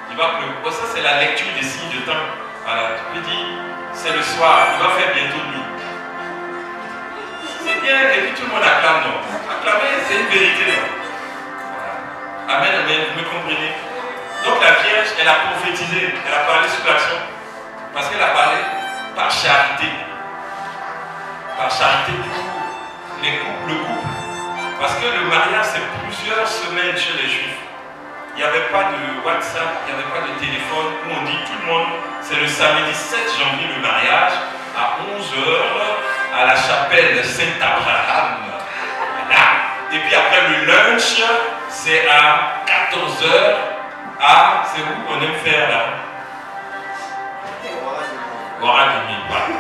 Il va pleuvoir. Bon, ça, c'est la lecture des signes de temps. Voilà, tu peux dire, c'est le soir, il va faire bientôt nuit. C'est bien, et puis tout le monde acclame, non. Acclamer, c'est une vérité, non. Voilà. Amen, amen, vous me comprenez? Donc la Vierge, elle a prophétisé, elle a parlé sous l'action. Parce qu'elle a parlé par charité. Par charité pour le couple. Parce que le mariage, c'est plusieurs semaines chez les Juifs. Il n'y avait pas de WhatsApp, il n'y avait pas de téléphone où on dit tout le monde, c'est le samedi 7 janvier le mariage à 11h à la chapelle Saint-Abraham. Voilà. Et puis après le lunch, c'est à 14h à, c'est où on aime faire là? aura 2000 balles.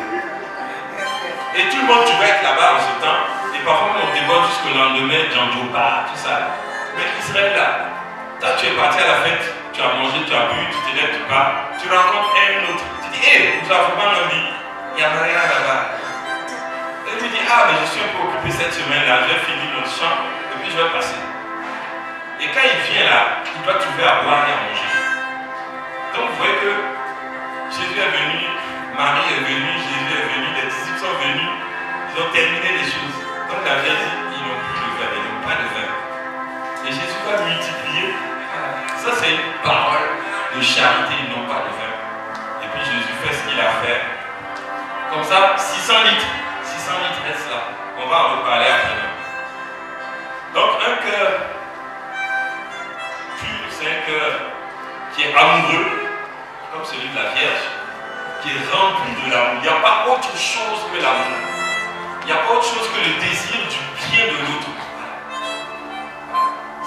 Et tout le monde, tu vas être là-bas en ce temps. Et parfois, on déborde jusqu'au lendemain, Djandjoba, tout ça. Mais Israël, là, toi, tu es parti à la fête, tu as mangé, tu as bu, tu te lèves, tu pars. Tu rencontres un autre. Tu dis, hé, nous avons pas envie. Il y a Maria là-bas. Et tu dis, ah, mais je suis un peu occupé cette semaine-là, j'ai fini notre chant, et puis je vais passer. Et quand il vient là, il doit trouver à boire et à manger. Donc vous voyez que Jésus est venu, Marie est venue, Jésus est venu, les disciples sont venus, ils ont terminé les choses. Donc la vieille dit, ils n'ont plus de vin, ils n'ont pas de vin. Et Jésus va multiplier. Ça c'est une parole de charité, ils n'ont pas de vin. Et puis Jésus fait ce qu'il a fait. Comme ça, 600 litres. 600 litres reste là. On va en reparler après. Donc un cœur pur, c'est un cœur qui est amoureux, comme celui de la Vierge, qui est rempli de l'amour. Il n'y a pas autre chose que l'amour. Il n'y a pas autre chose que le désir du bien de l'autre.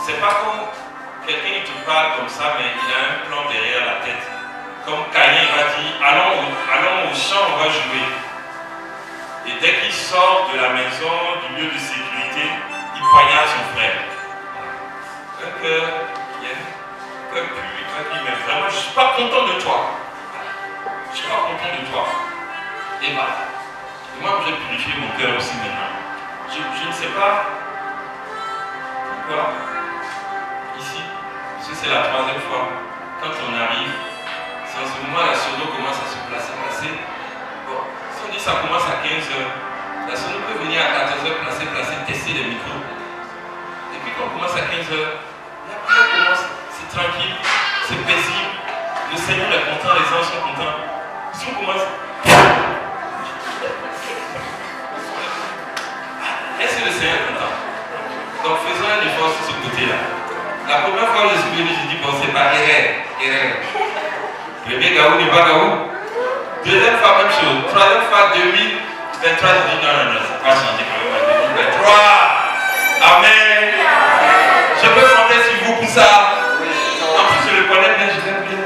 C'est pas comme quelqu'un qui te parle comme ça, mais il a un plan derrière la tête. Comme Caïn va dire, allons au champ, on va jouer. Et dès qu'il sort de la maison, du lieu de sécurité, il poignarde son frère. Un cœur pur, il va dire, mais vraiment, je ne suis pas content de toi. Je ne suis pas content de toi. Et voilà. Et moi, je vais purifier mon cœur aussi maintenant. Je ne sais pas pourquoi, ici, parce que c'est la troisième fois, quand on arrive, c'est en ce moment la sono commence à se placer. Bon, si on dit ça commence à 15h, la sono peut venir à 14h, placer, tester les micros. Et puis quand on commence à 15h, la prière commence, c'est tranquille, c'est paisible, le Seigneur est content, les anges sont contents. Si on commence, est-ce que le Seigneur est content? Donc faisons un effort sur ce côté-là. La première fois où je suis venu, j'ai dit, bon, c'est pas erreur. Premier gaou n'est pas gaou. Deuxième fois, même chose. Troisième fois, 2023, je dis, non, c'est pas changé quand même. 2023. Amen. Je peux compter sur vous pour ça. En plus, je le connais bien, je l'aime bien.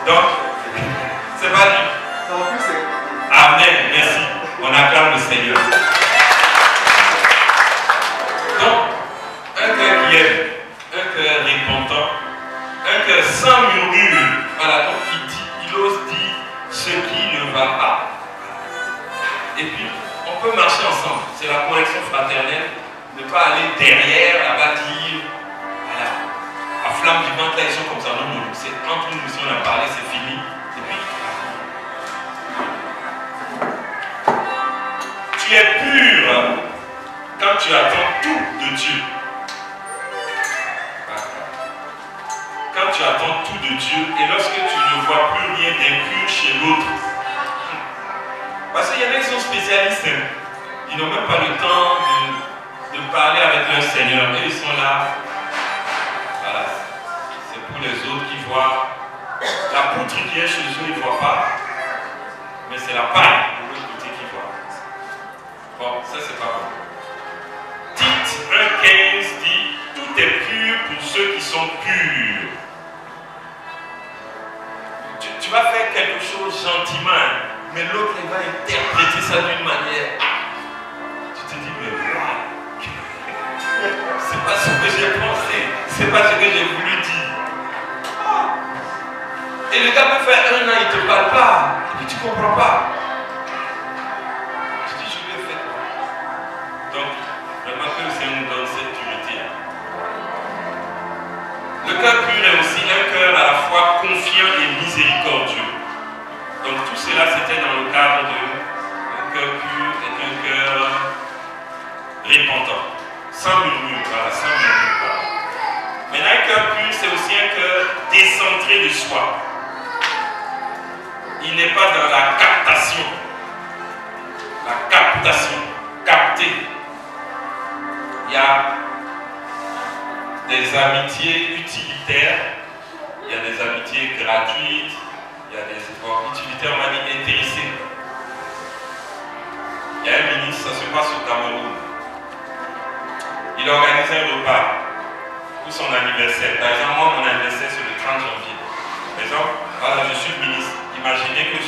Donc, c'est pas lui. Amen, merci. On acclame le Seigneur. Donc, un cœur qui aime, un cœur repentant, un cœur sans murmure. Voilà, donc il ose dire ce qui ne va pas. Et puis, on peut marcher ensemble. C'est la correction fraternelle. Ne pas aller derrière, là-bas dire, voilà, à flamme vivante, là, ils sont comme ça. Non, c'est entre nous, si on a parlé, c'est fini. Et puis, tu es pur quand tu attends tout de Dieu. Quand tu attends tout de Dieu et lorsque tu ne vois plus rien d'impur chez l'autre. Parce qu'il y en a qui sont spécialistes. Ils n'ont même pas le temps de parler avec leur Seigneur. Et ils sont là. Voilà. C'est pour les autres qui voient. La poutre qui est chez eux, ils ne voient pas. Mais c'est la paille de l'autre côté qui voit. Bon, ça c'est pas bon. Tite 1,15 dit, tout est pur pour ceux qui sont purs. Tu vas faire quelque chose gentiment, mais l'autre il va interpréter ça d'une manière. Tu te dis, mais wow, c'est pas ce que j'ai pensé, c'est pas ce que j'ai voulu dire. Et le gars peut faire 1 an, il ne te parle pas, et puis tu ne comprends pas. Tu dis, je lui ai fait quoi? Donc, vraiment que le Seigneur nous donne cette pureté. Le cœur pur est aussi un cœur à la fois confiant et miséricordieux. Donc tout cela c'était dans le cadre d'un cœur pur et d'un cœur repentant. Sans murmure, voilà, sans murmure. Voilà. Maintenant un cœur pur c'est aussi un cœur décentré de soi. Il n'est pas dans la captation. La captation. Capter. Il y a des amitiés utilitaires, il y a des amitiés gratuites, il y a des utilitaires, on m'a dit intéressés. Il y a un ministre, ça se passe au Cameroun. Il organise un repas pour son anniversaire. Par exemple, moi, mon anniversaire, c'est le 30 janvier. Par exemple, voilà, je suis ministre. Imaginez que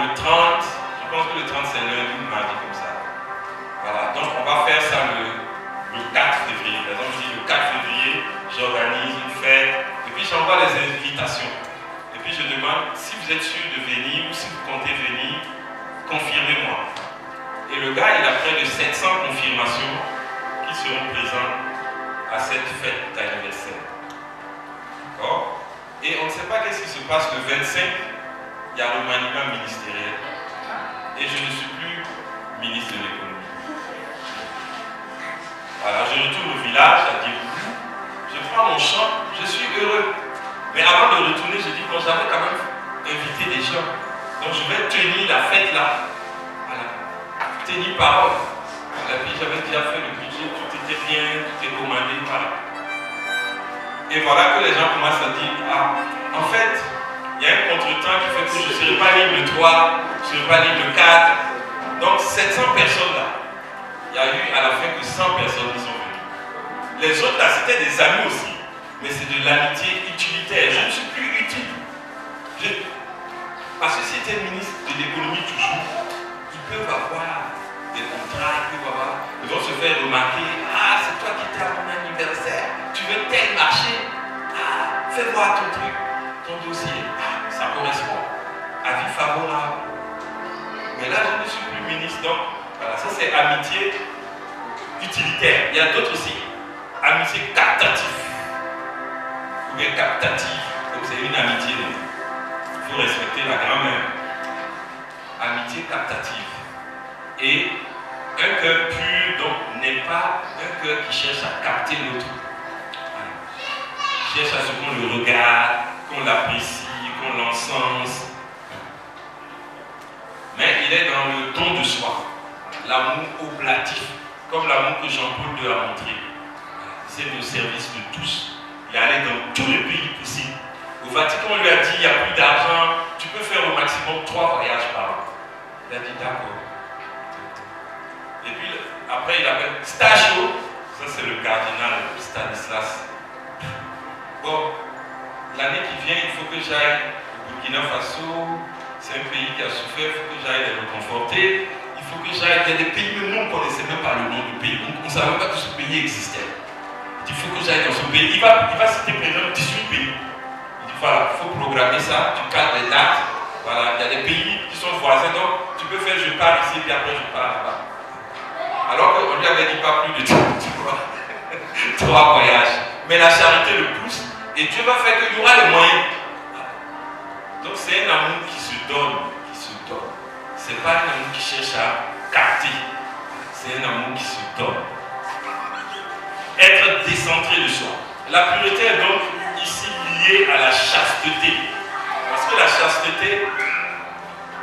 le 30, je pense que le 30 c'est lundi ou mardi comme ça. Voilà, donc on va faire ça le 4 février. Par exemple, je dis le 4 février, j'organise une fête, et puis j'envoie les invitations. Et puis je demande si vous êtes sûr de venir ou si vous comptez venir, confirmez-moi. Et le gars, il a près de 700 confirmations qui seront présentes à cette fête d'anniversaire. D'accord? Et on ne sait pas qu'est-ce qui se passe le 25, il y a le remaniement ministériel. Et je ne suis plus ministre de l'économie. Voilà, je retourne au village à Diegoulou, je prends mon champ, je suis heureux. Mais avant de retourner, je dis, bon, j'avais quand même invité des gens. Donc je vais tenir la fête là. Voilà. Tenir parole. Et puis j'avais déjà fait le budget, tout était bien, tout est commandé, voilà. Et voilà que les gens commencent à dire, ah, en fait, il y a un contretemps qui fait que je ne serai pas libre le 3, je ne serai pas libre le 4. Donc 700 personnes là, il y a eu à la fin que 100 personnes qui sont venues. Les autres là, c'était des amis aussi, mais c'est de l'amitié utilitaire. Je ne suis plus utile. Parce que si tu es ministre de l'économie toujours, ils peuvent avoir des contrats, ils vont se faire remarquer, ah, c'est toi qui étais à mon anniversaire, tu veux tel marché, ah, fais voir ton truc, ton dossier, ah, ça correspond, avis favorable. Mais là, je ne suis plus ministre, donc voilà, ça c'est amitié utilitaire. Il y a d'autres aussi, amitié captative, ou bien captative, donc c'est une amitié, il faut respecter la grand-mère. Amitié captative. Et un cœur pur, donc, n'est pas un cœur qui cherche à capter l'autre. Voilà. Qui cherche à ce qu'on le regarde, qu'on l'apprécie, qu'on l'encense. Mais il est dans le don de soi. L'amour oblatif, comme l'amour que Jean-Paul II a montré. C'est au service de tous. Il est allé dans tous les pays possibles. Au Vatican, on lui a dit, il n'y a plus d'argent, tu peux faire au maximum 3 voyages par an. Il a dit d'accord. Et puis après il appelle Stachio, ça c'est le cardinal Stanislas. Bon, l'année qui vient, il faut que j'aille au Burkina Faso, c'est un pays qui a souffert, il faut que j'aille les reconforter, il faut que j'aille, il y a des pays, mais nous on ne connaissait même pas le nom du pays, on ne savait même pas que ce pays existait. Il faut que j'aille dans ce pays, il va citer par exemple 18 pays. Il dit voilà, il faut programmer ça, tu cadres les dates. Voilà, il y a des pays qui sont voisins, donc tu peux faire je pars ici, puis après je pars là-bas. Alors qu'on lui avait dit pas plus de 3 voyages. Mais la charité le pousse, et Dieu va faire qu'il y aura les moyens. Donc c'est un amour qui se donne, Ce n'est pas un amour qui cherche à capter, c'est un amour qui se donne. Être décentré de soi. La pureté est donc ici liée à la chasteté. Parce que la chasteté,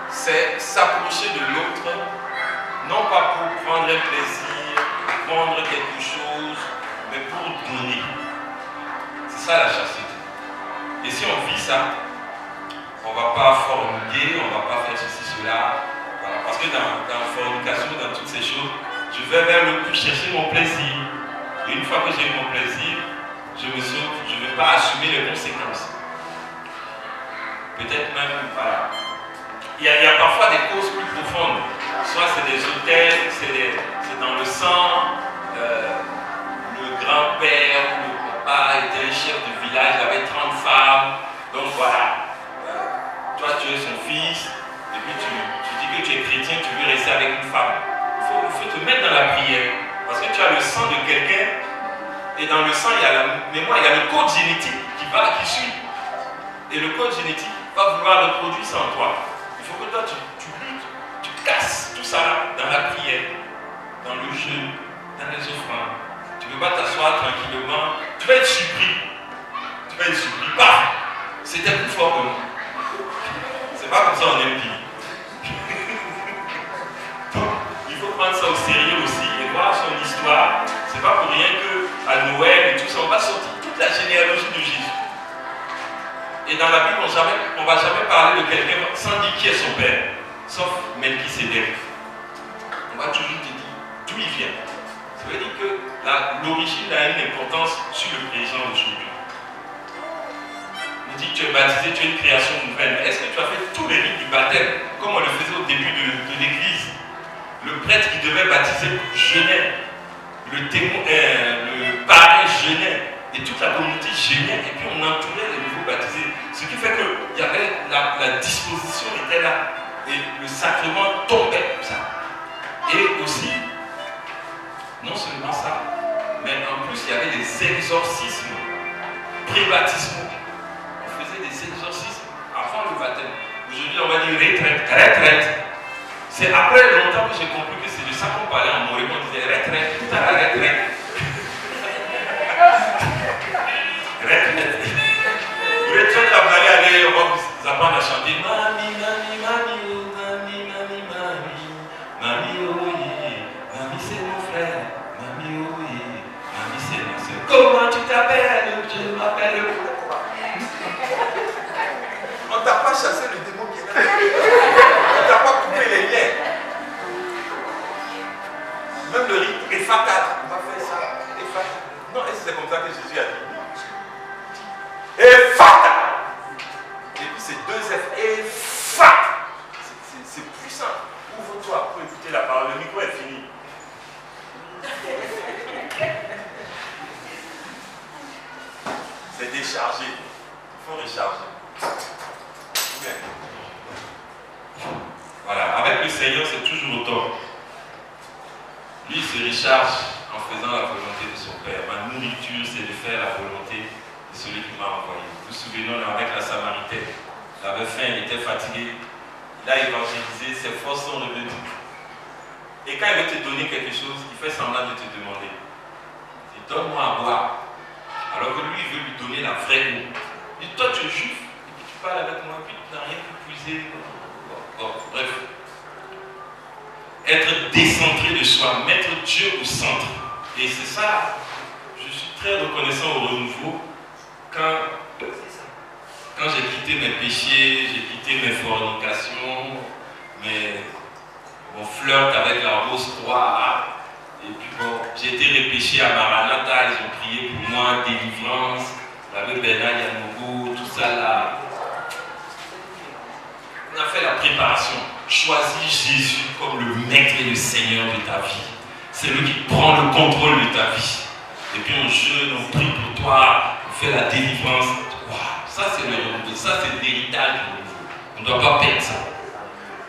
c'est s'approcher de l'autre, non pas pour prendre un plaisir, prendre quelque chose, mais pour donner. C'est ça la chasteté. Et si on vit ça, on ne va pas forniquer, on ne va pas faire ceci, cela. Voilà. Parce que dans la fornication, dans toutes ces choses, je vais vers le but chercher mon plaisir. Et une fois que j'ai mon plaisir, je me sauve, je ne vais pas assumer les conséquences. Peut-être même, voilà. Il y a parfois des causes plus profondes. Soit c'est des hôtels, c'est dans le sang. Le grand-père ou le papa était un chef de village, il avait 30 femmes. Donc voilà. Toi tu es son fils, et puis tu dis que tu es chrétien, tu veux rester avec une femme. Il faut te mettre dans la prière. Parce que tu as le sang de quelqu'un, et dans le sang, il y a la mémoire, il y a le code génétique qui suit. Et le code génétique va vouloir reproduire ça en toi. Il faut que toi, tu luttes, tu casses tout ça là, dans la prière, dans le jeûne, dans les offrandes. Tu ne peux pas t'asseoir tranquillement. Tu vas être surpris. Tu vas être surpris. Paf! C'était plus fort que moi. C'est pas comme ça on aime vivre. Donc, il faut prendre ça au sérieux aussi et voir son histoire. C'est pas pour rien qu'à Noël et tout ça, on va sortir toute la généalogie de Jésus. Et dans la Bible, on ne va jamais parler de quelqu'un sans dire qui est son père, sauf Melchisédek. On va toujours te dire d'où il vient. Ça veut dire que l'origine a une importance sur le présent d'aujourd'hui. On dit que tu es baptisé, tu es une création nouvelle. Mais est-ce que tu as fait tous les rites du baptême comme on le faisait au début de l'église? Le prêtre qui devait baptiser jeûnait. Le témoin, le parrain jeûnait. Et toute la communauté jeûnait. Et puis on entourait les nouveaux baptisés. Ce qui fait qu'il y avait la disposition était là. Et le sacrement tombait comme ça. Et aussi, non seulement ça, mais en plus il y avait des exorcismes pré-baptismaux. On faisait des exorcismes avant le baptême. Aujourd'hui on va dire retraite. C'est après longtemps que j'ai compris que c'est de ça qu'on parlait en Morée, on disait retraite, tout à la retraite. Retraite, là vous allez aller, on va vous apprendre à chanter Mami, mami, mami, oh, mami, mami, mami, mami, oh, yeah. Mami c'est mon frère, mami, oh, yeah. Mami c'est ma soeur. Comment tu t'appelles? Je m'appelle quoi? On ne t'a pas chassé le démon qui est là. On ne t'a pas coupé les liens. Même le rite Ephata, on va faire ça. Ephata. Non, est-ce que c'est comme ça que Jésus a dit? Ephata. Et puis c'est deux F. Ephata. C'est puissant. Ouvre-toi pour écouter la parole. Le micro est fini. C'est déchargé. Il faut recharger. Bien. Voilà. Avec le Seigneur, c'est toujours autant. Lui, il se recharge en faisant la volonté de son Père. Ma nourriture, c'est de faire la volonté de celui qui m'a envoyé. Vous vous souvenez, avec la Samaritaine, il avait faim, il était fatigué. Il a évangélisé, ses forces sont revenues. Et quand il veut te donner quelque chose, il fait semblant de te demander. Il dit, donne-moi à boire. Alors que lui, il veut lui donner la vraie eau. Il dit, toi, tu es juif, et puis tu parles avec moi, et puis tu n'as rien pu puiser. Bon, bref. Être décentré de soi, mettre Dieu au centre. Et c'est ça, je suis très reconnaissant au renouveau quand j'ai quitté mes péchés, j'ai quitté mes fornications, mon flirt avec la rose croix. Et puis bon, j'ai été repêché à Maranatha, ils ont prié pour moi, délivrance, avec Bernard Yamogo, tout ça là. On a fait la préparation. Choisis Jésus comme le maître et le Seigneur de ta vie. C'est lui qui prend le contrôle de ta vie. Et puis on jeûne, on prie pour toi, on fait la délivrance. Wow, ça c'est le renouveau, ça c'est l'héritage du renouveau. On ne doit pas perdre ça.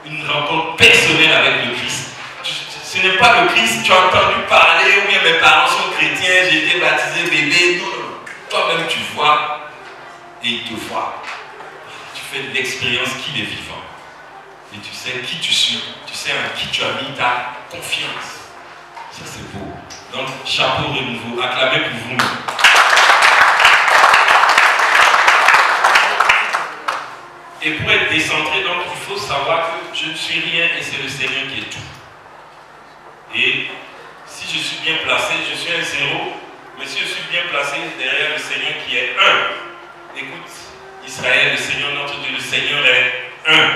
Une rencontre personnelle avec le Christ. Ce n'est pas le Christ, tu as entendu parler, ou bien mes parents sont chrétiens, j'ai été baptisé bébé. Non. Toi-même tu vois et il te voit. Tu fais l'expérience qu'il est vivant. Et tu sais qui tu suis, tu sais en qui tu as mis ta confiance. Ça c'est beau. Donc, chapeau renouveau, acclamez pour vous. Et pour être décentré, donc, il faut savoir que je ne suis rien et c'est le Seigneur qui est tout. Et si je suis bien placé, je suis un zéro, mais si je suis bien placé derrière le Seigneur qui est un, écoute, Israël, le Seigneur, notre Dieu, le Seigneur est un.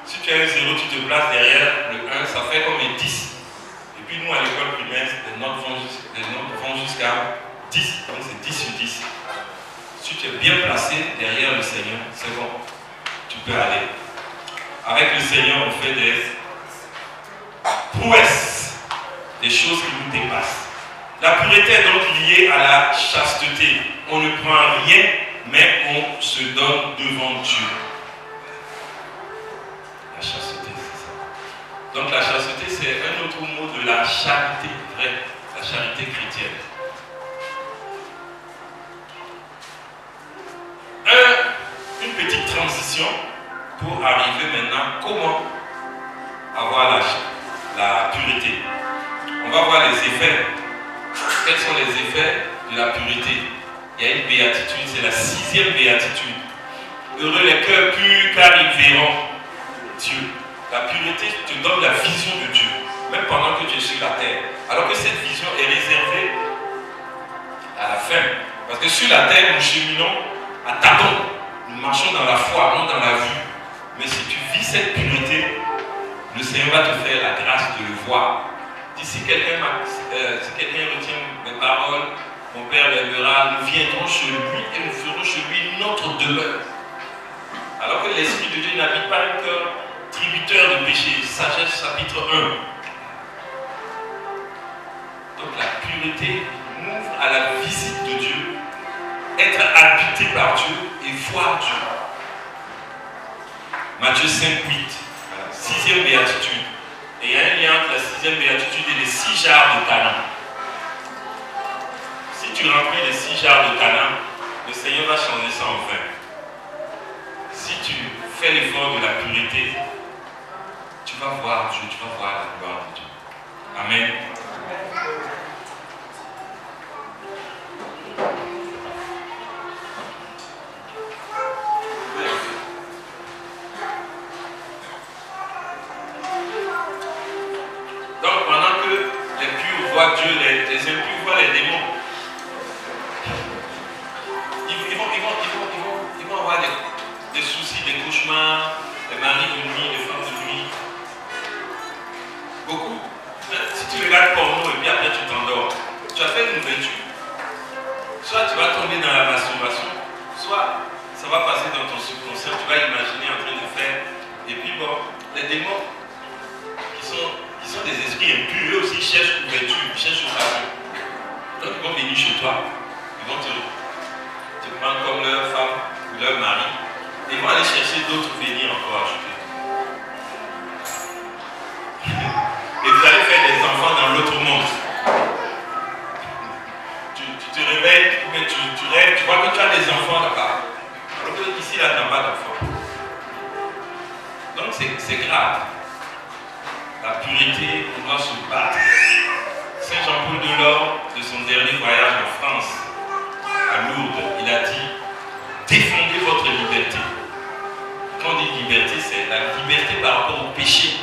Si tu as un 0, tu te places derrière le 1, ça fait comme un 10. Et puis nous, à l'école primaire, les notes vont jusqu'à 10. Donc c'est 10 sur 10. Si tu es bien placé derrière le Seigneur, c'est bon. Tu peux aller. Avec le Seigneur, on fait des prouesses, des choses qui nous dépassent. La pureté est donc liée à la chasteté. On ne prend rien, mais on se donne devant Dieu. La chasteté, c'est ça. Donc la chasteté, c'est un autre mot de la charité vraie, la charité chrétienne. Une petite transition pour arriver maintenant comment avoir la pureté. On va voir les effets. Quels sont les effets de la pureté? Il y a une béatitude, c'est la 6e béatitude. Heureux les cœurs purs car ils verront Dieu. La pureté te donne la vision de Dieu, même pendant que tu es sur la terre. Alors que cette vision est réservée à la fin. Parce que sur la terre, nous cheminons à tâtons. Nous marchons dans la foi, non dans la vue. Mais si tu vis cette pureté, le Seigneur va te faire la grâce de le voir. Si quelqu'un retient mes paroles, mon Père l'aimera, nous viendrons chez lui et nous ferons chez lui notre demeure. Alors que l'Esprit de Dieu n'habite pas un cœur tributaire de péché. Sagesse chapitre 1. Donc la pureté m'ouvre à la visite de Dieu, être habité par Dieu et voir Dieu. Matthieu 5, 8. Sixième béatitude. Et il y a un lien entre la sixième béatitude et les 6 jarres de Canaan. Si tu remplis les 6 jarres de Canaan, le Seigneur va changer ça en vin. Si tu fais l'effort de la pureté, tu vas voir Dieu, tu vas voir la gloire de Dieu. Amen. Donc pendant que les purs voient Dieu, les impurs voient les démons, ils vont avoir des soucis, des cauchemars, des maris de nuit, des femmes de nuit. Beaucoup. Si tu regardes porno et puis après tu t'endors, tu as fait une ouverture. Soit tu vas tomber dans la masturbation, soit ça va passer dans ton subconscient, tu vas imaginer en train de faire. Et puis bon, les démons qui sont des esprits impurs, eux aussi cherchent l'ouverture, ils cherchent l'occasion. Donc ils vont venir chez toi, ils vont te prendre comme leur femme ou leur mari, et ils vont aller chercher d'autres venir encore ajouter. Et vous allez faire des enfants dans l'autre monde. Tu te réveilles, mais tu rêves, tu vois que tu as des enfants là-bas. Alors que ici, là, tu n'as pas d'enfants. Donc c'est grave. La pureté, on doit se battre. Saint Jean-Paul Delors, de son dernier voyage en France, à Lourdes, il a dit: défendez votre liberté. Quand on dit liberté, c'est la liberté par rapport au péché,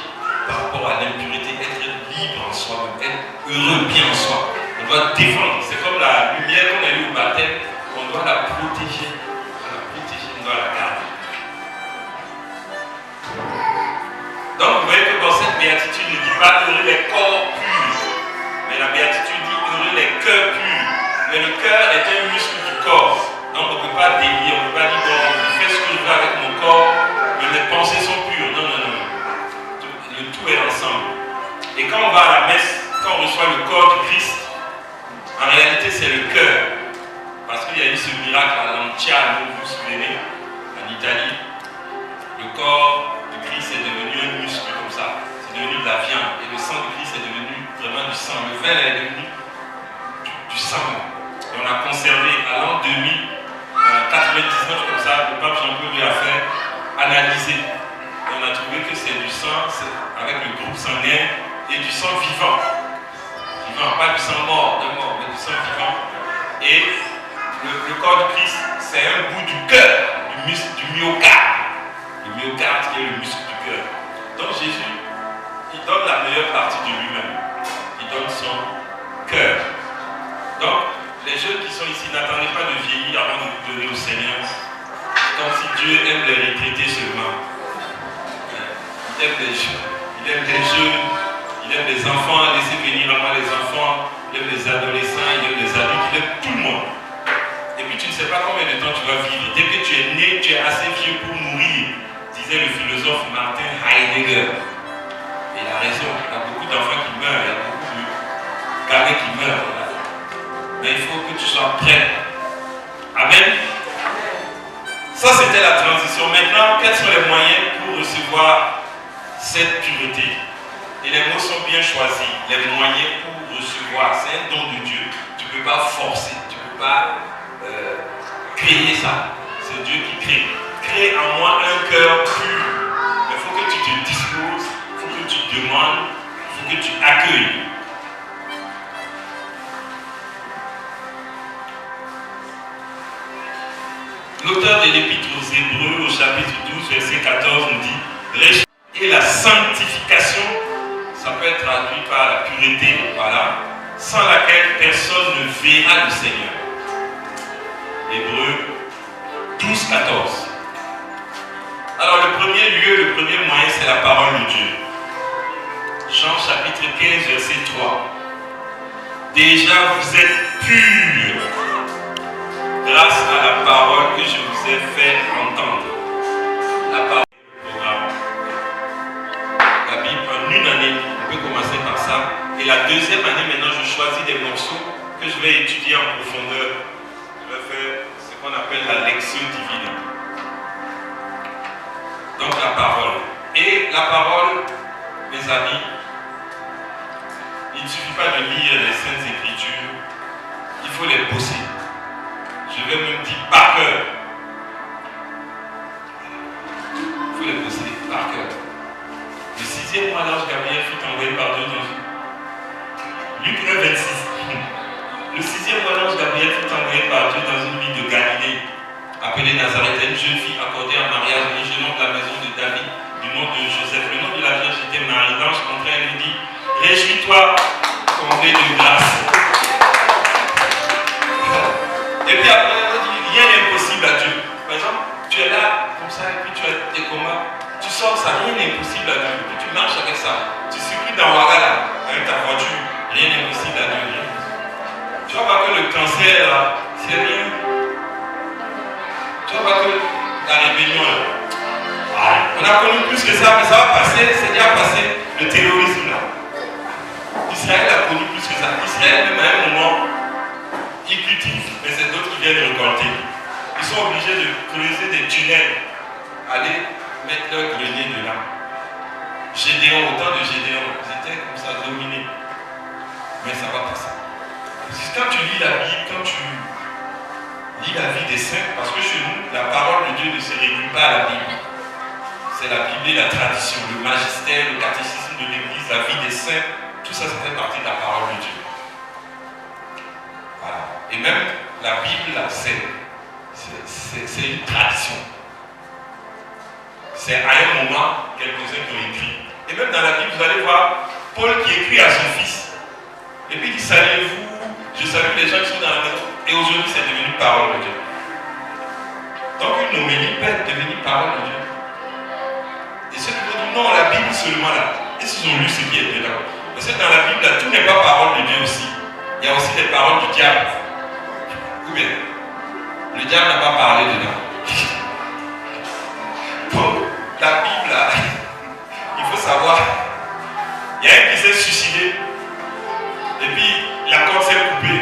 par rapport à l'impureté, être libre en soi, être heureux bien en soi. On doit défendre. C'est comme la lumière qu'on a eue au baptême, on doit la protéger. On doit la garder. Donc vous voyez que dans cette béatitude, ne dit pas heureux les corps purs, mais la béatitude dit heureux les cœurs purs. Mais le cœur est un muscle du corps. Donc on ne peut pas délier, on ne peut pas dire bon, je fais ce que je veux avec mon corps, mais mes pensées sont pures. Non. Le tout est ensemble. Et quand on va à la messe, quand on reçoit le corps du Christ, en réalité c'est le cœur. Parce qu'il y a eu ce miracle à Lanciano, vous vous souvenez, en Italie. Le corps du Christ est devenu un muscle comme ça. C'est devenu de la viande. Et le sang du Christ est devenu vraiment du sang. Le vin est devenu du sang. Et on a conservé à l'an 2099 comme ça, le pape Jean-Paul lui a fait analyser. Et on a trouvé que c'est du sang avec le groupe sanguin et du sang vivant. Vivant, pas du sang mort, mais du sang vivant. Et le corps du Christ, c'est un bout du cœur, du muscle, du myocarde. Le myocarde qui est le muscle du cœur. Donc Jésus, il donne la meilleure partie de lui-même. Il donne son cœur. Donc, les jeunes qui sont ici, n'attendez pas de vieillir avant de vous donner au Seigneur. Comme si Dieu aime les retraités seulement. Il aime les jeunes, il aime les enfants, laissez venir avant les enfants, il aime les adolescents, il aime les adultes, il aime tout le monde. Et puis tu ne sais pas combien de temps tu vas vivre. Dès que tu es né, tu es assez vieux pour mourir, disait le philosophe Martin Heidegger. Et il a raison, il y a beaucoup d'enfants qui meurent, il y a beaucoup de gamins qui meurent. Mais il faut que tu sois prêt. Amen. Ça c'était la transition. Maintenant, quels sont les moyens pour recevoir cette pureté? Et les mots sont bien choisis. Les moyens pour recevoir, c'est un don de Dieu. Tu ne peux pas forcer, tu ne peux pas créer ça. C'est Dieu qui crée. Crée en moi un cœur pur. Mais il faut que tu te disposes, il faut que tu demandes, il faut que tu accueilles. L'auteur de l'Épître aux Hébreux, au chapitre 12, verset 14, nous dit: et la sanctification, ça peut être traduit par la pureté, voilà, sans laquelle personne ne verra le Seigneur. Hébreux 12, 14. Alors le premier lieu, le premier moyen, c'est la parole de Dieu. Jean chapitre 15, verset 3. Déjà vous êtes purs grâce à la parole que je vous ai fait entendre. la parole du programme. La Bible, en une année, on peut commencer par ça. Et la deuxième année, maintenant, je choisis des morceaux que je vais étudier en profondeur. Je vais faire ce qu'on appelle la lecture divine. Donc la parole. Et la parole, mes amis, il ne suffit pas de lire les Saintes Écritures, il faut les bosser. Je vais même dire par cœur. Il faut les bosser par cœur. Le 6e mois, l'ange Gabriel fut envoyé par Dieu dans Luc 1, 26. Le 6e mois, l'ange Gabriel fut envoyé par Dieu dans une ville de Galilée, appelée Nazareth, une jeune fille accordée en mariage à un jeune homme de la maison de David, du nom de Joseph. Le nom de la Vierge était Marie. L'ange contraire lui dit: réjouis-toi, comblée de grâce. Et puis après, on dit: rien n'est impossible à Dieu. Par exemple, tu es là, comme ça, et puis tu as des combats. Tu sors ça, rien n'est impossible à Dieu. Et puis tu marches avec ça. Tu circules dans Ouagala avec ta voiture, rien n'est impossible à Dieu. Tu vas voir que le cancer, là, c'est rien. Tu vas voir que la rébellion, là, on a connu plus que ça, mais ça va passer, c'est déjà passé. Le terrorisme, là. Israël a connu plus que ça. Israël, même à un moment, ils cultivent, mais c'est d'autres qui viennent récolter. Ils sont obligés de creuser des tunnels, aller mettre leur grenier dedans. Gédéon, au temps de Gédéon, ils étaient comme ça dominés. Mais ça va passer. Quand tu lis la Bible, quand tu lis la vie des saints, parce que chez nous, la parole de Dieu ne se réduit pas à la Bible. C'est la Bible et la tradition, le magistère, le catéchisme de l'Église, la vie des saints, tout ça, ça fait partie de la parole de Dieu. Voilà. Et même la Bible, là, c'est une tradition. C'est à un moment quelques-uns qui ont écrit. Et même dans la Bible, vous allez voir Paul qui écrit à son fils. Et puis il dit: saluez-vous, je salue les gens qui sont dans la maison. Et aujourd'hui, c'est devenu parole de Dieu. Donc une homélie peut devenir parole de Dieu. Et ceux qui vont dire: non, la Bible seulement là. Est-ce qu'ils ont lu ce qui est dedans? Parce que dans la Bible, là, tout n'est pas parole de Dieu aussi. Il y a aussi des paroles du diable. Ou bien, le diable n'a pas parlé dedans. Donc, la Bible, là, il faut savoir, il y a un qui s'est suicidé, et puis la corde s'est coupée.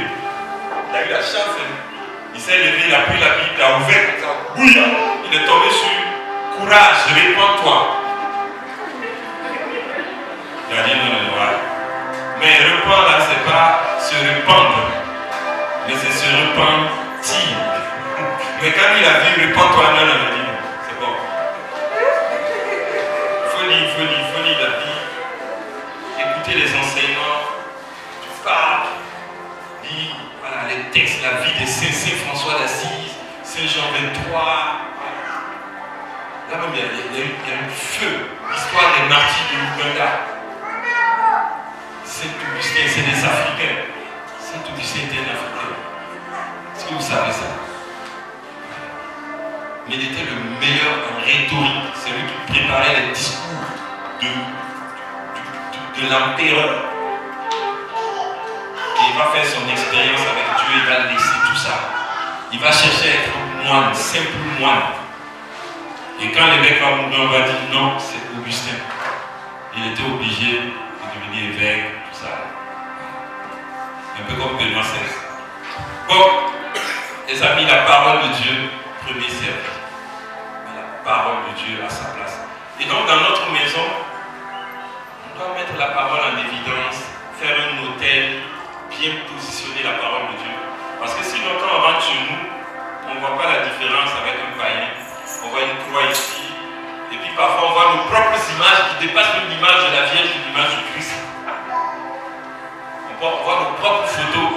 Il a eu la chance, il s'est levé, il a pris la Bible, il a ouvert comme ça, bouillant. Il est tombé sur: courage, répands-toi. Il a dit: non, non, non. Mais répandre, là, c'est pas se répandre, mais c'est se repentir. Mais quand il a dit: répands-toi, non, non, non, non, c'est bon. Il faut lire la Bible, écouter les enseignements, tu parles, lire, voilà, les textes, la vie de Saint François d'Assise, Saint Jean 23. Là même, il y a eu feu, l'histoire des martyrs de l'Ouganda. Saint-Augustin, c'est des Africains. Saint-Augustin était un Africain. Est-ce que vous savez ça? Mais il était le meilleur en rhétorique. C'est lui qui préparait les discours de l'empereur. Et il va faire son expérience avec Dieu, il va laisser tout ça. Il va chercher à être moine, simple moine. Et quand l'évêque va mourir, on va dire: non, c'est Augustin. Il était obligé de devenir évêque, tout ça. Un peu comme Benoît XVI. Bon, les amis, la parole de Dieu, premier service. La parole de Dieu à sa place. Et donc, dans notre maison, on doit mettre la parole en évidence, faire un hôtel, bien positionner la parole de Dieu. Parce que sinon, quand on rentre chez nous, on ne voit pas la différence avec un païen. On voit une croix ici, et puis parfois on voit nos propres images qui dépassent même l'image de la Vierge ou l'image du Christ. On voit nos propres photos.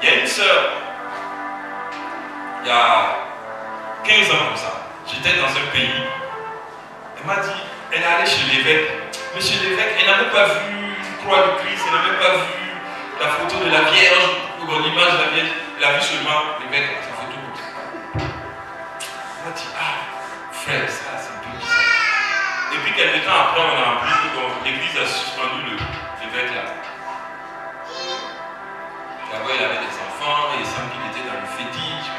Il y a une sœur, il y a 15 ans comme ça, j'étais dans un pays, elle m'a dit, elle est allée chez l'évêque. Monsieur l'évêque, elle n'a même pas vu une croix du Christ, elle n'a même pas vu la photo de la Vierge, ou l'image de la Vierge, elle a vu seulement l'évêque, sa photo. Elle m'a dit: ah, frère, ça c'est un peu bizarre. Et puis quelques temps après, on a appris que l'église a suspendu l'évêque là. D'abord, il avait des enfants, et il semble qu'il était dans le fétiche.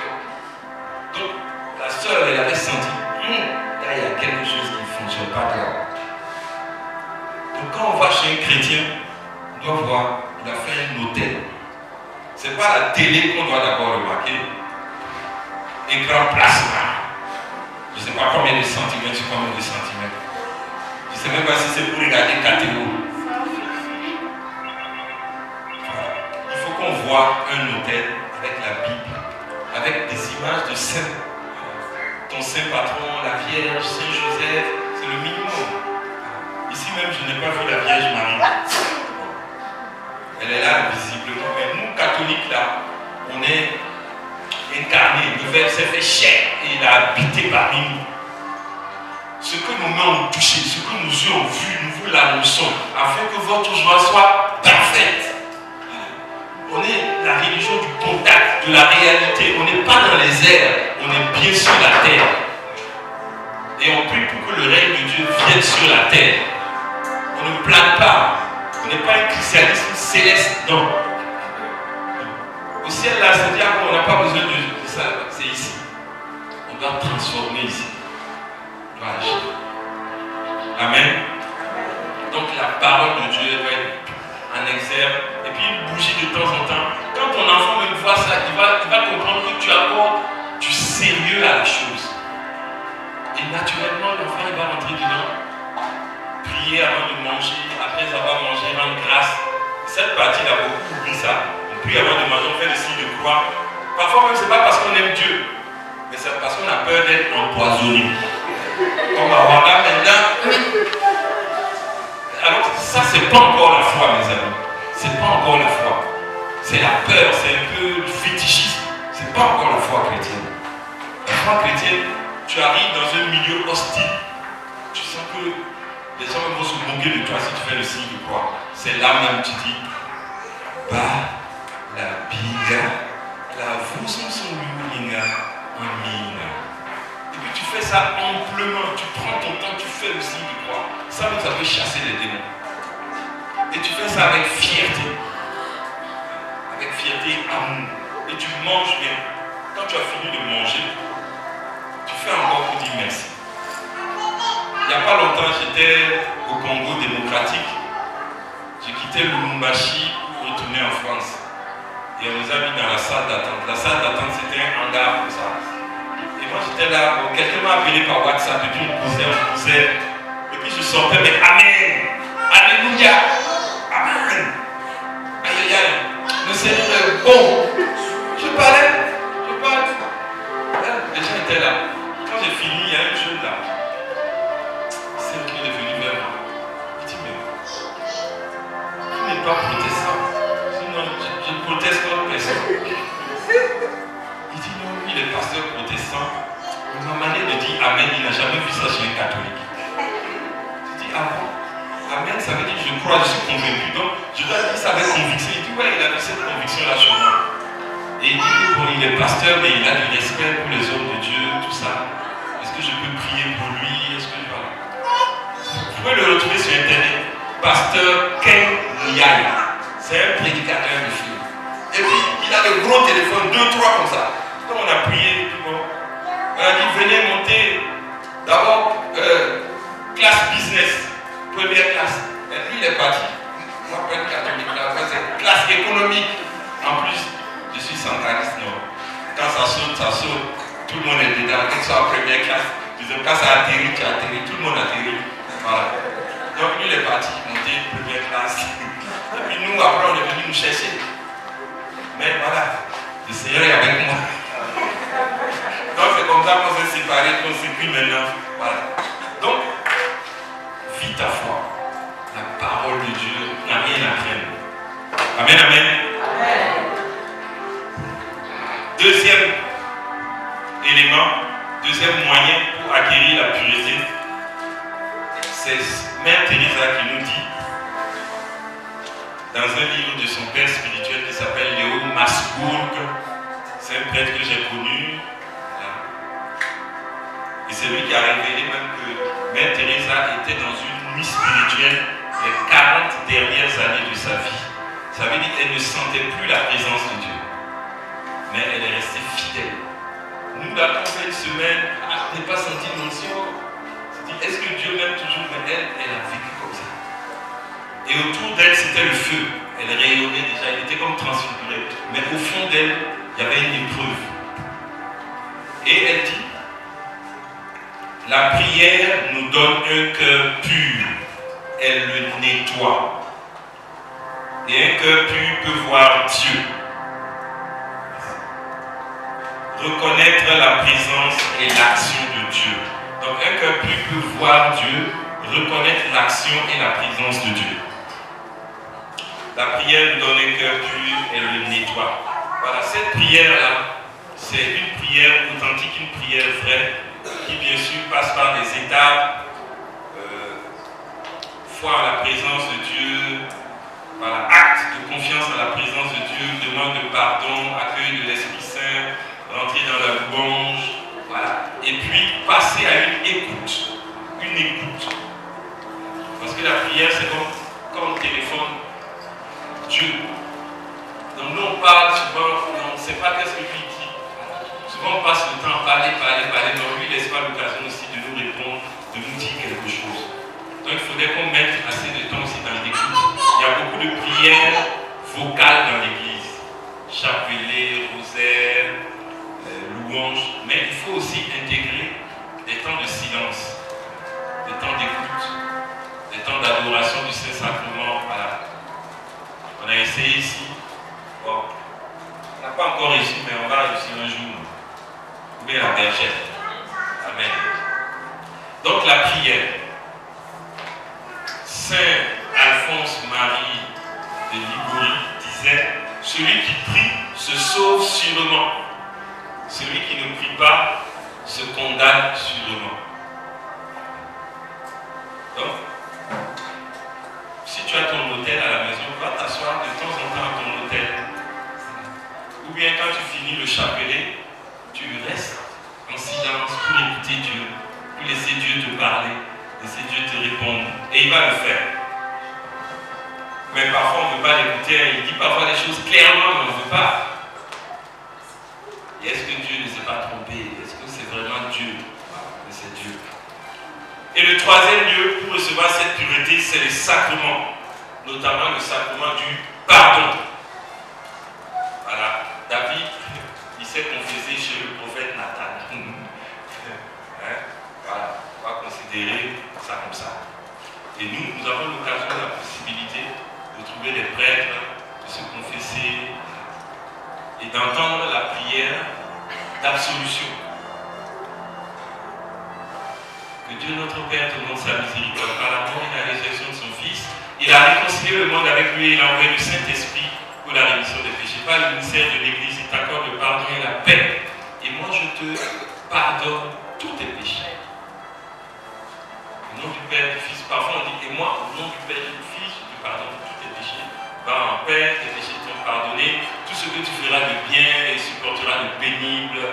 Donc, la sœur, elle avait senti, il y a Donc quand on va chez un chrétien, on doit voir, il a fait un hôtel. Ce n'est pas la télé qu'on doit d'abord remarquer. Écran plasma. Je ne sais pas combien de centimètres sur combien de centimètres. Je ne sais même pas si c'est pour regarder KTO. Voilà. Il faut qu'on voit un hôtel avec la Bible, avec des images de saints. Ton saint patron, la Vierge, Saint Joseph, c'est le minimum. Ici même, je n'ai pas vu la Vierge Marie. Elle est là visiblement, mais nous catholiques là, on est incarnés, le Verbe s'est fait chair et il a habité parmi nous. Ce que nos mains ont touché, ce que nos yeux ont vu, nous vous l'annonçons, afin que votre joie soit parfaite. On est la religion du contact, de la réalité. On n'est pas dans les airs, on est bien sur la terre. Et on prie pour que le règne de Dieu vienne sur la terre. On ne plane pas. On n'est pas un christianisme céleste, non. Au ciel, là, c'est-à-dire qu'on n'a pas besoin de ça, c'est ici. On doit transformer ici. On doit agir. Amen. Donc la parole de Dieu doit être en exergue. Et puis une bougie de temps en temps. Quand ton enfant même voit ça, il va comprendre que tu apportes du sérieux à la chose. Et naturellement, l'enfant il va rentrer dedans. Prier avant de manger, après avoir mangé, rendre grâce. Cette partie-là, beaucoup oublient ça. On prie avant de manger, on fait le signe de croix. Parfois même, ce n'est pas parce qu'on aime Dieu, mais c'est parce qu'on a peur d'être empoisonné. On va voir là maintenant. Alors ça, c'est pas encore la foi, mes amis. C'est pas encore la foi. C'est la peur, c'est un peu du fétichisme. C'est pas encore la foi chrétienne. La foi chrétienne, tu arrives dans un milieu hostile. Tu sens que les gens vont se moquer de toi si tu fais le signe de croix. C'est là même tu dis, bah, la biga, la vous son lumina, en mina. Et puis tu fais ça amplement, tu prends ton temps, tu fais le signe de croix. Ça même, ça peut chasser les démons. Et tu fais ça avec fierté. Avec fierté et amour. Et tu manges bien. Quand tu as fini de manger, tu fais encore pour dire merci. Il n'y a pas longtemps, j'étais au Congo démocratique. J'ai quitté le Lubumbashi pour retourner en France. Et on nous a mis dans la salle d'attente. La salle d'attente, c'était un hangar comme ça. Et moi, j'étais là. Bon, quelqu'un m'a appelé par WhatsApp. Et puis on causait. Et puis je sortais, mais Amen. Alléluia. Amen. Aïe, aïe, aïe. Le Seigneur est bon. Je parlais. Les gens étaient là. Quand j'ai fini, il y a un jeune là. C'est qui est venu vers moi. Il dit, mais tu n'es pas protestant. Sinon, je proteste contre personne. Il dit, non, il est pasteur protestant. Ma manière de dire Amen, il n'a jamais vu ça chez un catholique. Je dis, ah bon? Amen, ça veut dire je crois, je suis convaincu. Donc, je dois dire ça avec conviction. Il dit, ouais, il a vu cette conviction-là sur moi. Et il dit que bon, il est pasteur, mais il a du respect pour les hommes de Dieu, tout ça. Est-ce que je peux prier pour lui? Est-ce que voilà. Vous pouvez le retrouver sur Internet. Pasteur Ken Niaya. C'est un prédicateur de film. Et puis, il a des gros téléphones, 2, 3 comme ça. Donc, on a prié, et puis bon. On a dit, venez monter d'abord classe business, première classe. Et puis, il est parti. Moi, pas catholique, là, c'est classe économique. En plus, je suis centraliste, non. Quand ça saute, tout le monde est dedans. Quand ça en première classe, deuxième classe, ça atterrit, tu atterris, tout le monde atterrit. Voilà. Donc lui, il est parti monter première classe. Et puis nous, après, on est venu nous chercher. Mais voilà, le Seigneur est avec moi. Donc c'est comme ça qu'on s'est séparés, qu'on s'est pris maintenant. Voilà. Donc, vis ta foi. La parole de Dieu n'a rien à craindre. Amen, amen. Amen. Deuxième élément, deuxième moyen pour acquérir la pureté, c'est Mère Teresa qui nous dit, dans un livre de son père spirituel qui s'appelle Léo Masbourg, c'est un prêtre que j'ai connu, et c'est lui qui a révélé même que Mère Teresa était dans une nuit spirituelle les 40 dernières années de sa vie. Ça veut dire qu'elle ne sentait plus la présence de Dieu. Mais elle est restée fidèle. Nous, là, quand on fait une semaine, elle n'a pas senti l'onction. Est-ce que Dieu m'aime toujours? Mais elle a vécu comme ça. Et autour d'elle, c'était le feu. Elle rayonnait déjà, elle était comme transfigurée. Mais au fond d'elle, il y avait une épreuve. Et elle dit, la prière nous donne un cœur pur. Elle le nettoie. Et un cœur pur peut voir Dieu. Reconnaître la présence et l'action de Dieu. Donc un cœur pur peut voir Dieu, reconnaître l'action et la présence de Dieu. La prière nous donne un cœur pur et le nettoie. Voilà, cette prière-là, c'est une prière authentique, une prière vraie, qui bien sûr passe par des étapes, foi à la présence de Dieu, voilà, acte de confiance à la présence de Dieu, demande de pardon, accueil de l'Esprit Saint, rentrer dans la louange, voilà. Et puis passer à une écoute. Une écoute. Parce que la prière, c'est comme on téléphone Dieu. Donc nous on parle souvent, on ne sait pas qu'est-ce que lui dit. Souvent on passe le temps à parler, donc lui ne laisse pas l'occasion aussi de nous répondre, de nous dire quelque chose. Donc il faudrait qu'on mette assez de temps aussi dans l'écoute. Il y a beaucoup de prières vocales dans l'église. Chapelet, rosaire, louange. Mais il faut aussi intégrer des temps de silence, des temps d'écoute, des temps d'adoration du Saint-Sacrement. Voilà. On a essayé ici. Bon, on n'a pas encore réussi, mais on va réussir un jour. Ou bien la bergère. Amen. Donc la prière. Saint Alphonse Marie de Ligorie disait, celui qui prie se sauve sûrement. Celui qui ne prie pas se condamne sûrement. Donc, si tu as ton hôtel à la maison, va t'asseoir de temps en temps à ton hôtel. Ou bien quand tu finis le chapelet, tu restes en silence pour écouter Dieu, pour laisser Dieu te parler, laisser Dieu te répondre. Et il va le faire. Mais parfois on ne veut pas l'écouter, il dit parfois des choses clairement, mais on ne veut pas. Et est-ce que Dieu ne s'est pas trompé? Est-ce que c'est vraiment Dieu? Mais c'est Dieu. Et le troisième lieu pour recevoir cette pureté, c'est les sacrements, notamment le sacrement du pardon. Voilà, David, il s'est confessé chez le prophète Nathan. Voilà, on va considérer ça comme ça. Et nous avons l'occasion, la possibilité de trouver des prêtres, de se confesser et d'entendre la prière d'absolution. Que Dieu notre Père te montre sa miséricorde par la mort et la résurrection de son Fils. Il a réconcilié le monde avec lui et il a envoyé le Saint-Esprit pour la rémission des péchés. Par le ministère de l'Église, il t'accorde le pardon et la paix. Et moi, je te pardonne tous tes péchés. Au nom du Père, du Fils, parfois on dit, et moi, au nom du Père et du Fils, je te pardonne tous tes péchés. Va en paix, tes péchés sont pardonnés. Tout ce que tu feras de bien et supporteras de pénible,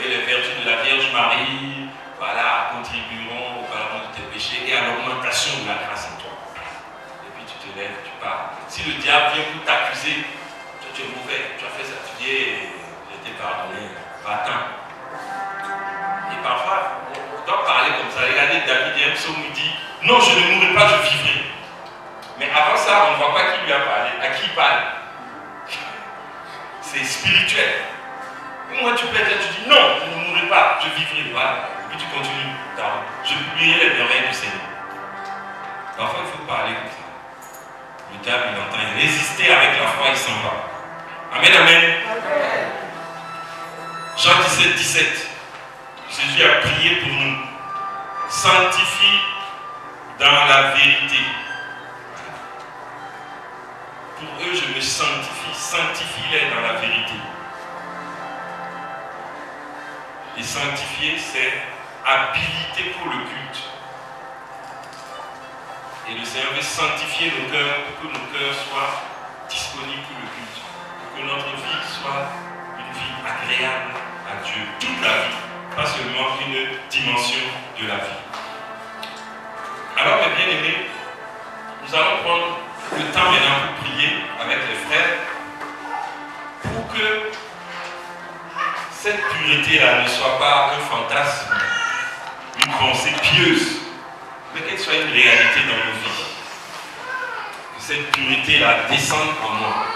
et les vertus de la Vierge Marie, voilà, contribueront au pardon de tes péchés et à l'augmentation de la grâce en toi. Et puis tu te lèves, tu pars. Si le diable vient pour t'accuser, toi tu es mauvais, tu as fait ça, tu dis, je t'ai pardonné, va-t'en. Et parfois, on doit parler comme ça. Regardez, David, il y a un psaume qui dit, non, je ne mourrai pas, je vivrai. Mais avant ça, on ne voit pas qui lui a parlé, à qui il parle. C'est spirituel. Moi, tu peux être, tu dis, non, je ne mourrai pas, je vivrai. Voilà. Et puis tu continues. Je publierai les merveilles du Seigneur. Parfois, il faut parler comme ça. Le diable, il entend. Il résister avec la foi, il s'en va. Amen, amen. Jean 17, 17. Jésus a prié pour nous. Sanctifie dans la vérité. Pour eux, je me sanctifie. Sanctifie-les dans la vérité. Et sanctifier, c'est habilité pour le culte. Et le Seigneur veut sanctifier nos cœurs pour que nos cœurs soient disponibles pour le culte. Pour que notre vie soit une vie agréable à Dieu. Toute la vie, pas seulement une dimension de la vie. Alors, mes bien-aimés, nous allons prendre le temps maintenant pour prier avec les frères pour que cette pureté-là ne soit pas un fantasme, une pensée pieuse, mais qu'elle soit une réalité dans nos vies. cette pureté-là descende en moi.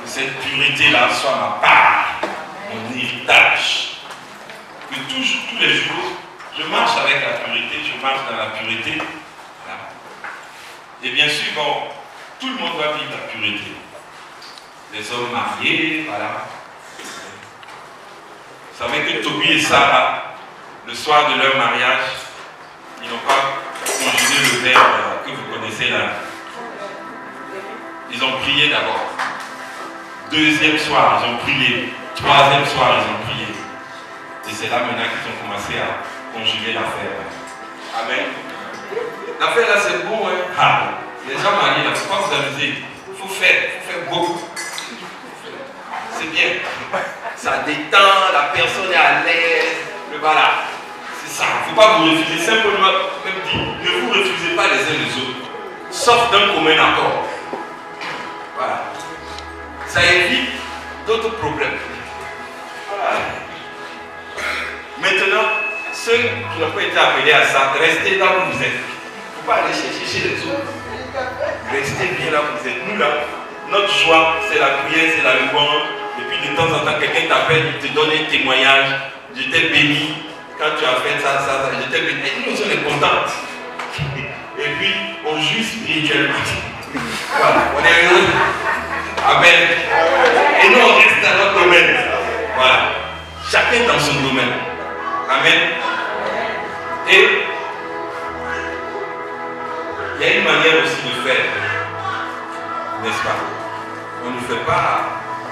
Que cette pureté-là soit ma part, mon héritage. Que tous les jours, je marche avec la pureté, je marche dans la pureté. Voilà. Et bien sûr, bon, tout le monde va vivre la pureté. Les hommes mariés, voilà. Vous savez que Tobie et Sarah, le soir de leur mariage, ils n'ont pas conjugué le verbe que vous connaissez là. Ils ont prié d'abord. Deuxième soir, ils ont prié. Troisième soir, ils ont prié. Et c'est là maintenant qu'ils ont commencé à conjuguer l'affaire. Amen. L'affaire là, c'est bon, hein? Ah, les gens mariés, là, il ne faut pas vous amuser. Il faut faire beaucoup. C'est bien. Ça détend, la personne est à l'aise. Voilà. C'est ça. Il ne faut pas vous refuser. Simplement, même dit, ne vous refusez pas les uns les autres. Sauf d'un commun accord. Voilà. Ça évite d'autres problèmes. Voilà. Maintenant, ceux qui n'ont pas été appelés à ça, restez là où vous êtes. Il ne faut pas aller chercher chez les autres. Restez bien là où vous êtes. Nous là, notre joie, c'est la prière, c'est la louange. Et puis de temps en temps, quelqu'un t'appelle, il te donne un témoignage. Je t'ai béni quand tu as fait ça, je t'ai béni. Et nous, on est contents. Et puis, on juge spirituellement. Voilà, on est heureux. Amen. Et nous, on reste dans notre domaine. Voilà. Chacun dans son domaine. Amen. Et il y a une manière aussi de faire. N'est-ce pas? On ne fait pas,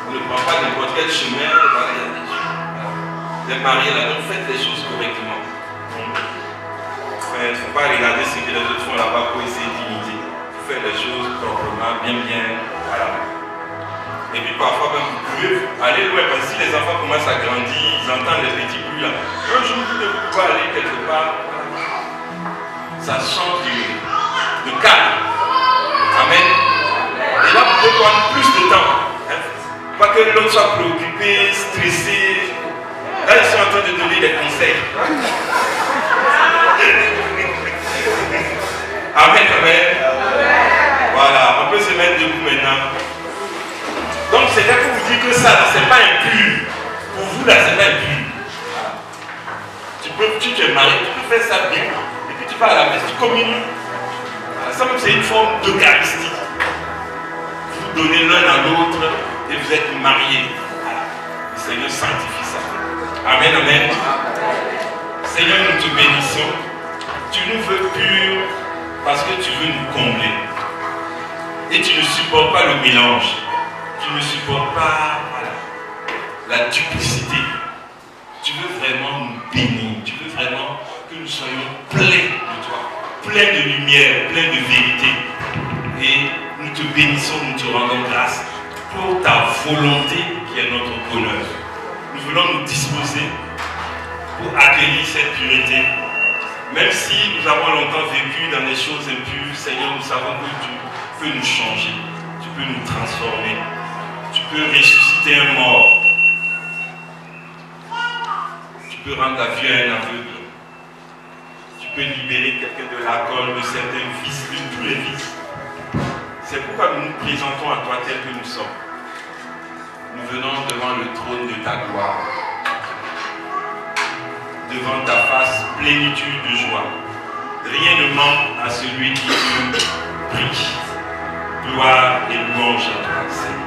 on ne prend pas n'importe quel chemin. Voilà, il y a des choses. Les mariés là, donc faites les choses correctement. Il ne faut pas regarder ce que les autres font là-bas pour essayer d'imiter. Il faut faire les choses proprement, bien. Voilà. Et puis parfois même vous pouvez aller loin parce que si les enfants commencent à grandir, ils entendent les petits bruits là. Un jour vous pouvez aller quelque part. Ça change de cadre. Amen. Et là vous pouvez prendre plus de temps. Hein? Pas que l'autre soit préoccupé, stressé. Là ils sont en train de donner des conseils. Amen, amen. Voilà, on peut se mettre debout maintenant. Donc c'est là pour vous dire que ça, c'est pas impur. Pour vous là, c'est pas impur. Tu es marié, tu peux faire ça bien. Et puis tu vas à la messe, tu communies. Ça même c'est une forme d'eucharistie. Vous donnez l'un à l'autre et vous êtes mariés. Le Seigneur sanctifie ça. Amen, amen. Seigneur, nous te bénissons. Tu nous veux purs parce que tu veux nous combler. Et tu ne supportes pas le mélange. Tu ne supportes pas la duplicité. Tu veux vraiment nous bénir. Tu veux vraiment que nous soyons pleins de toi, pleins de lumière, pleins de vérité. Et nous te bénissons, nous te rendons grâce pour ta volonté qui est notre bonheur. Nous voulons nous disposer pour accueillir cette pureté. Même si nous avons longtemps vécu dans des choses impures, Seigneur, nous savons que tu peux nous changer, tu peux nous transformer, tu peux ressusciter un mort, tu peux rendre la vue à un aveugle, tu peux libérer quelqu'un de l'alcool, de certains vices, de tous les vices. C'est pourquoi nous nous présentons à toi tel que nous sommes. Nous venons devant le trône de ta gloire. Devant ta face, plénitude de joie. Rien ne manque à celui qui te prie. Gloire et louange à toi, Seigneur.